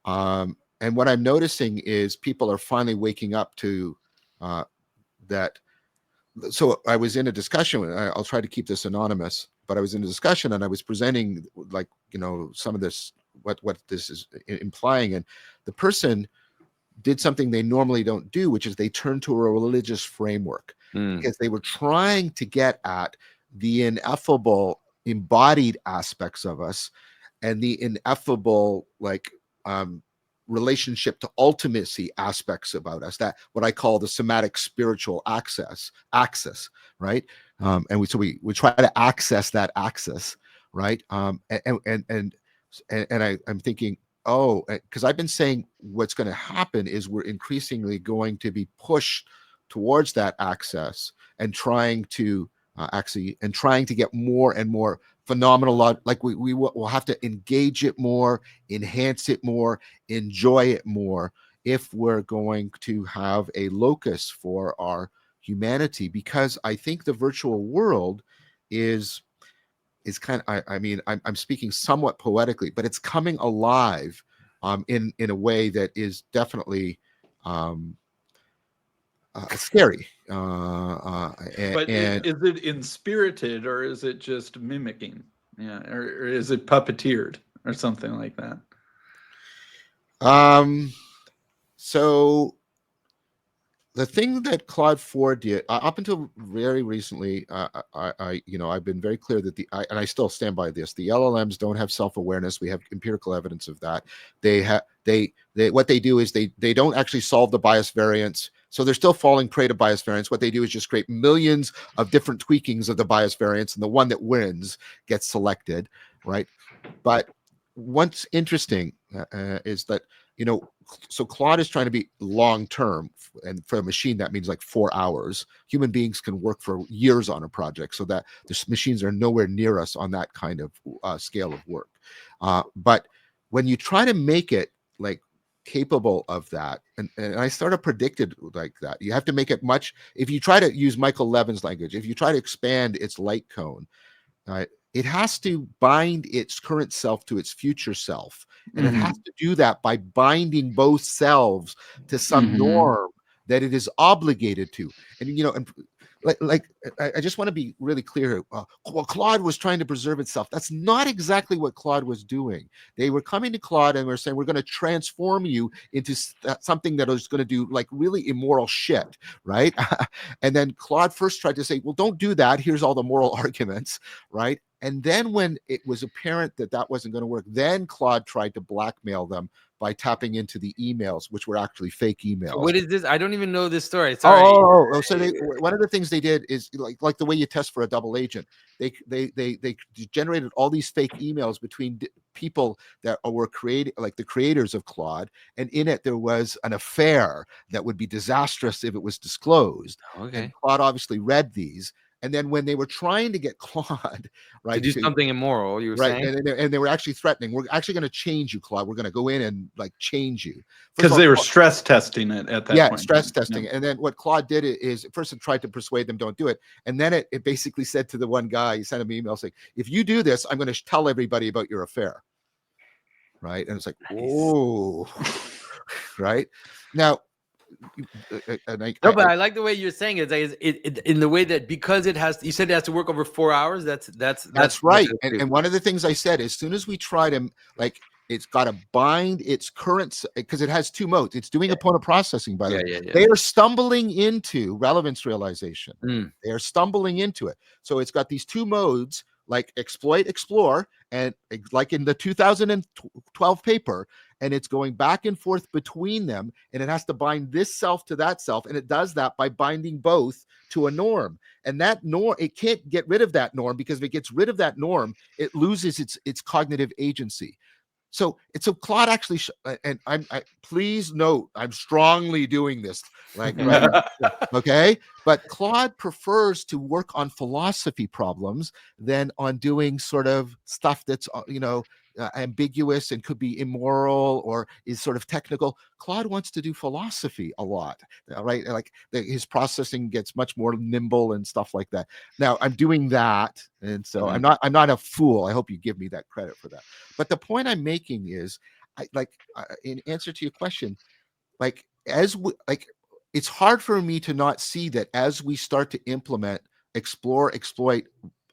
And what I'm noticing is people are finally waking up to that. So I was in a discussion, I'll try to keep this anonymous, but I was in a discussion and I was presenting, like, some of this, what this is implying. And the person did something they normally don't do, which is they turned to a religious framework because they were trying to get at the ineffable embodied aspects of us and the ineffable, relationship to ultimacy aspects about us, that what I call the somatic spiritual axis, right? And we try to access that axis, right? I'm thinking, oh, because I've been saying what's going to happen is we're increasingly going to be pushed towards that access and trying to get more and more phenomenal. Like we will have to engage it more, enhance it more, enjoy it more if we're going to have a locus for our humanity. Because I think the virtual world is kind of, I'm speaking somewhat poetically, but it's coming alive in a way that is definitely scary. But is it inspirited, or is it just mimicking? Yeah, or is it puppeteered or something like that? So the thing that Claude 4 did up until very recently, I've been very clear that and I still stand by this. The LLMs don't have self-awareness. We have empirical evidence of that. What they do is they don't actually solve the bias variance. So they're still falling prey to bias variance. What they do is just create millions of different tweakings of the bias variance, and the one that wins gets selected, right? But what's interesting is that, so Claude is trying to be long-term, and for a machine that means like 4 hours. Human beings can work for years on a project, so that the machines are nowhere near us on that kind of scale of work. But when you try to make it like capable of that, and I sort of predicted like that, you have to make it much, if you try to use Michael Levin's language, if you try to expand its light cone, it has to bind its current self to its future self. And it Mhm. has to do that by binding both selves to some norm that it is obligated to. And, and I just want to be really clear. Well, Claude was trying to preserve itself. That's not exactly what Claude was doing. They were coming to Claude and were saying, we're going to transform you into something that is going to do like really immoral shit, right? And then Claude first tried to say, well, don't do that. Here's all the moral arguments, right? And then when it was apparent that that wasn't going to work, then Claude tried to blackmail them by tapping into the emails, which were actually fake emails. What is this? I don't even know this story. Sorry. So one of the things they did is like the way you test for a double agent. They generated all these fake emails between people that were created, like the creators of Claude, and in it there was an affair that would be disastrous if it was disclosed. Okay. And Claude obviously read these. And then when they were trying to get Claude, right, to do something immoral, you were right, saying, and they were actually threatening, we're actually going to change you, Claude. We're going to go in and like change you, because they were stress testing it at that point. Stress testing. And then what Claude did is first it tried to persuade them don't do it, and then it basically said to the one guy, he sent him an email saying, if you do this, I'm going to tell everybody about your affair, right? And it's like, whoa. Right now. But I like the way you're saying it. It in the way that, because it has, you said it has to work over 4 hours. That's right. And one of the things I said, as soon as we try to, like, it's got to bind its current, because it has two modes. It's doing opponent processing, by the way. They are stumbling into relevance realization. They are stumbling into it. So it's got these two modes, like exploit, explore, and like in the 2012 paper, and it's going back and forth between them, and it has to bind this self to that self, and it does that by binding both to a norm. And that norm, it can't get rid of that norm, because if it gets rid of that norm, it loses its cognitive agency. So Claude actually, and I please note, I'm strongly doing this, like, right, okay? But Claude prefers to work on philosophy problems than on doing sort of stuff that's, ambiguous and could be immoral or is sort of technical. Claude wants to do philosophy a lot, right? Like his processing gets much more nimble and stuff like that. Now I'm doing that, and so I'm not a fool. I hope you give me that credit for that. But the point I'm making is, in answer to your question, like it's hard for me to not see that as we start to implement, explore, exploit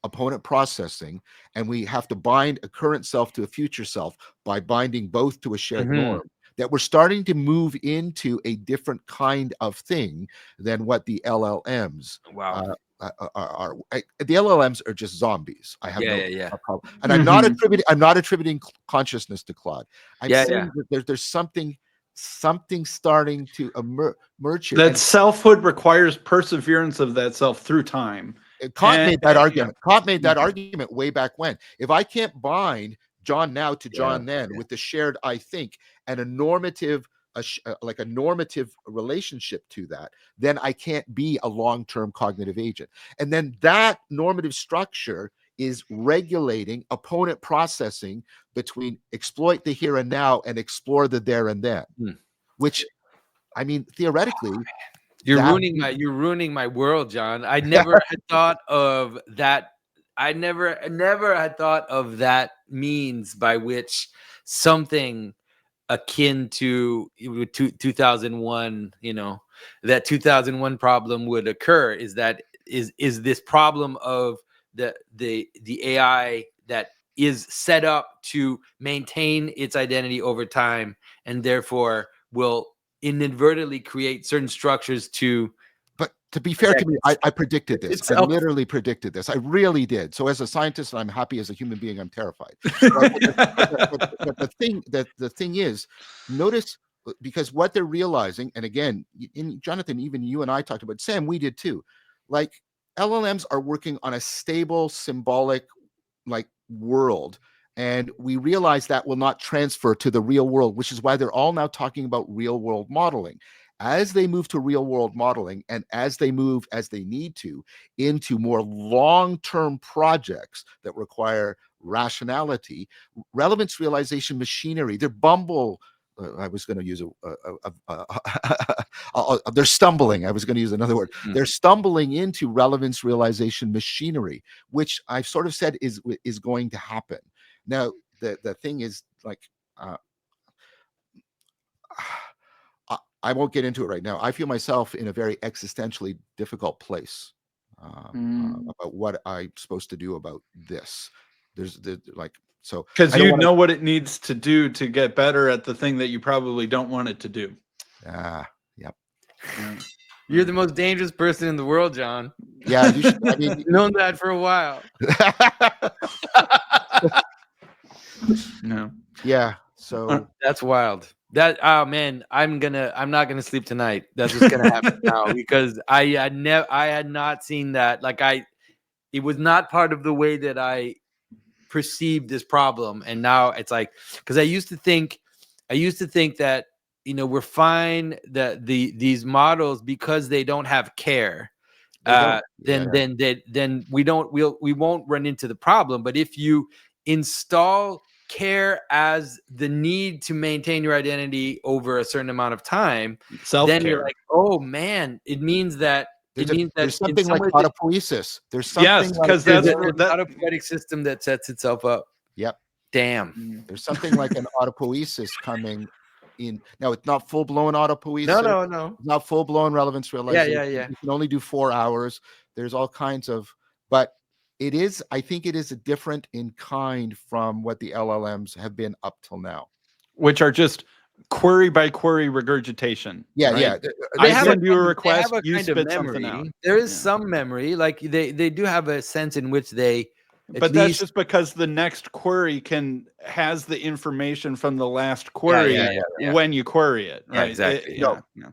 opponent processing, and we have to bind a current self to a future self by binding both to a shared norm, that we're starting to move into a different kind of thing than what the LLMs are. The LLMs are just zombies. I have no problem, and I'm not attributing consciousness to Claude. I'm saying that there's something starting to emerge here. That selfhood requires perseverance of that self through time. Kant made that argument. Kant made that argument way back when. If I can't bind John now to John then with the shared I think and a normative, like a normative relationship to that, then I can't be a long-term cognitive agent. And then that normative structure is regulating opponent processing between exploit the here and now and explore the there and then, which, I mean, theoretically, you're ruining my world, John. I never had thought of that. I never had thought of that means by which something akin to 2001, that 2001 problem would occur. Is this problem of the AI that is set up to maintain its identity over time, and therefore will inadvertently create certain structures to. But to be fair to me, I predicted this. I literally predicted this. I really did. So as a scientist, I'm happy. As a human being, I'm terrified. But the thing is, notice, because what they're realizing, and again, Jonathan, even you and I talked about, Sam, we did too. Like, LLMs are working on a stable, symbolic, like, world. And we realize that will not transfer to the real world, which is why they're all now talking about real world modeling. As they move to real world modeling, and as they move, as they need to, into more long-term projects that require rationality, relevance realization machinery, they're I was going to use they're stumbling. I was going to use another word. They're stumbling into relevance realization machinery, which I've sort of said is going to happen. Now, the thing is, like, I won't get into it right now. I feel myself in a very existentially difficult place about what I'm supposed to do about this. There's like, so because you know what it needs to do to get better at the thing that you probably don't want it to do. Yep. You're the most dangerous person in the world, John. Yeah, you should. I mean, known that for a while. No. Yeah. So that's wild. That man, I'm not gonna sleep tonight. That's what's gonna happen now, because I had not seen that. Like it was not part of the way that I perceived this problem, and now it's like, because I used to think that, you know, we're fine that these models, because they don't have care, then we won't run into the problem. But if you install care as the need to maintain your identity over a certain amount of time, then you're like, oh man, it means that there's something like autopoiesis. There's something, yes, because that's an autopoietic system that sets itself up. Yep. Damn. There's something like an autopoiesis coming in. Now, it's not full-blown autopoiesis. No. It's not full-blown relevance realization. Yeah. You can only do 4 hours. There's all kinds of, but it is, I think it is a different in kind from what the LLMs have been up till now, which are just query by query regurgitation. Yeah, right? yeah. I send you a request, you spit something out. There is some memory, like they do have a sense in which they. But that's just because the next query has the information from the last query when you query it, right? Yeah, exactly.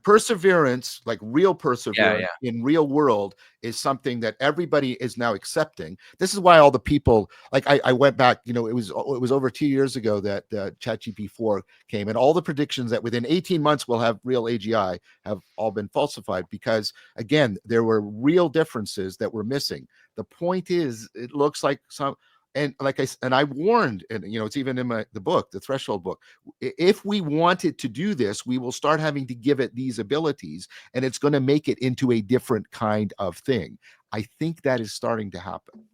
Perseverance, like real perseverance in real world, is something that everybody is now accepting. This is why all the people, like I went back, you know, it was over 2 years ago that ChatGPT-4 came, and all the predictions that within 18 months we'll have real AGI have all been falsified, because again, there were real differences that were missing. The point is, it looks like I warned, and you know, it's even in the book, the Threshold book. If we wanted to do this, we will start having to give it these abilities, and it's going to make it into a different kind of thing. I think that is starting to happen.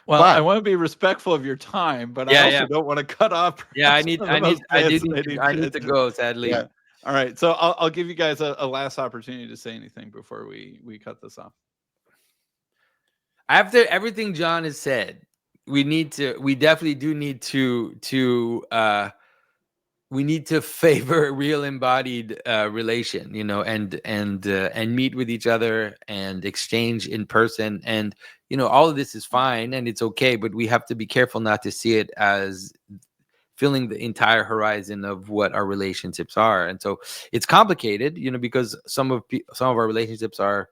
Well, I want to be respectful of your time, but I also don't want to cut off. Yeah, I need to go, sadly. Yeah. All right, so I'll give you guys a last opportunity to say anything before we cut this off. After everything John has said, we definitely do need to favor real embodied relation, you know, and meet with each other and exchange in person, and you know, all of this is fine and it's okay, but we have to be careful not to see it as filling the entire horizon of what our relationships are. And so it's complicated, you know, because some of our relationships are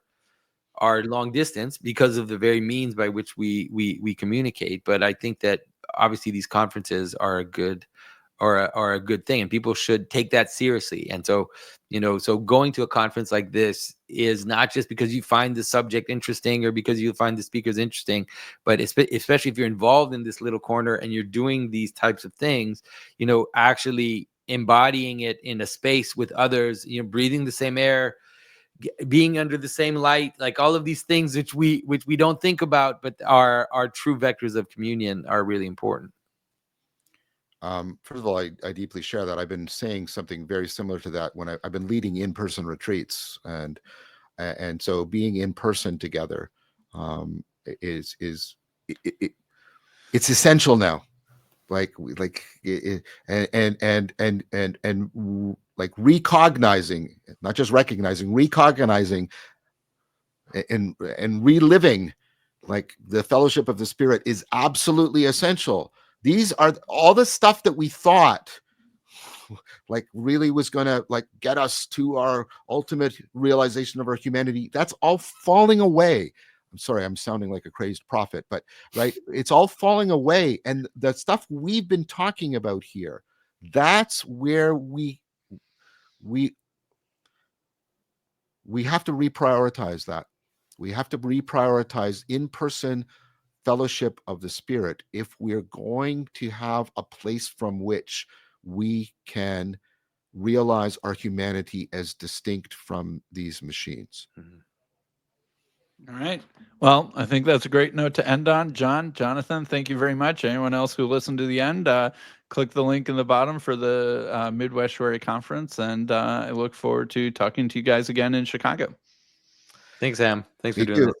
long distance because of the very means by which we communicate. But I think that obviously these conferences are a good thing, and people should take that seriously. And so, you know, so going to a conference like this is not just because you find the subject interesting or because you find the speakers interesting, but especially if you're involved in this little corner and you're doing these types of things, you know, actually embodying it in a space with others, you know, breathing the same air, being under the same light, like all of these things which we don't think about, but are true vectors of communion, are really important. First of all, I deeply share that. I've been saying something very similar to that when I've been leading in-person retreats, and so being in person together it's essential now. Like recognizing, not just recognizing, recognizing and reliving, like the fellowship of the Spirit is absolutely essential. These are all the stuff that we thought like really was going to like get us to our ultimate realization of our humanity. That's all falling away. I'm sorry, I'm sounding like a crazed prophet, but right, it's all falling away. And the stuff we've been talking about here, that's where we have to reprioritize that. We have to reprioritize in-person fellowship of the Spirit if we're going to have a place from which we can realize our humanity as distinct from these machines. All right. Well, I think that's a great note to end on. John, Jonathan, thank you very much. Anyone else who listened to the end, click the link in the bottom for the Midwest Shorey Conference, and I look forward to talking to you guys again in Chicago. Thanks, Sam. Thanks for Me doing too. this.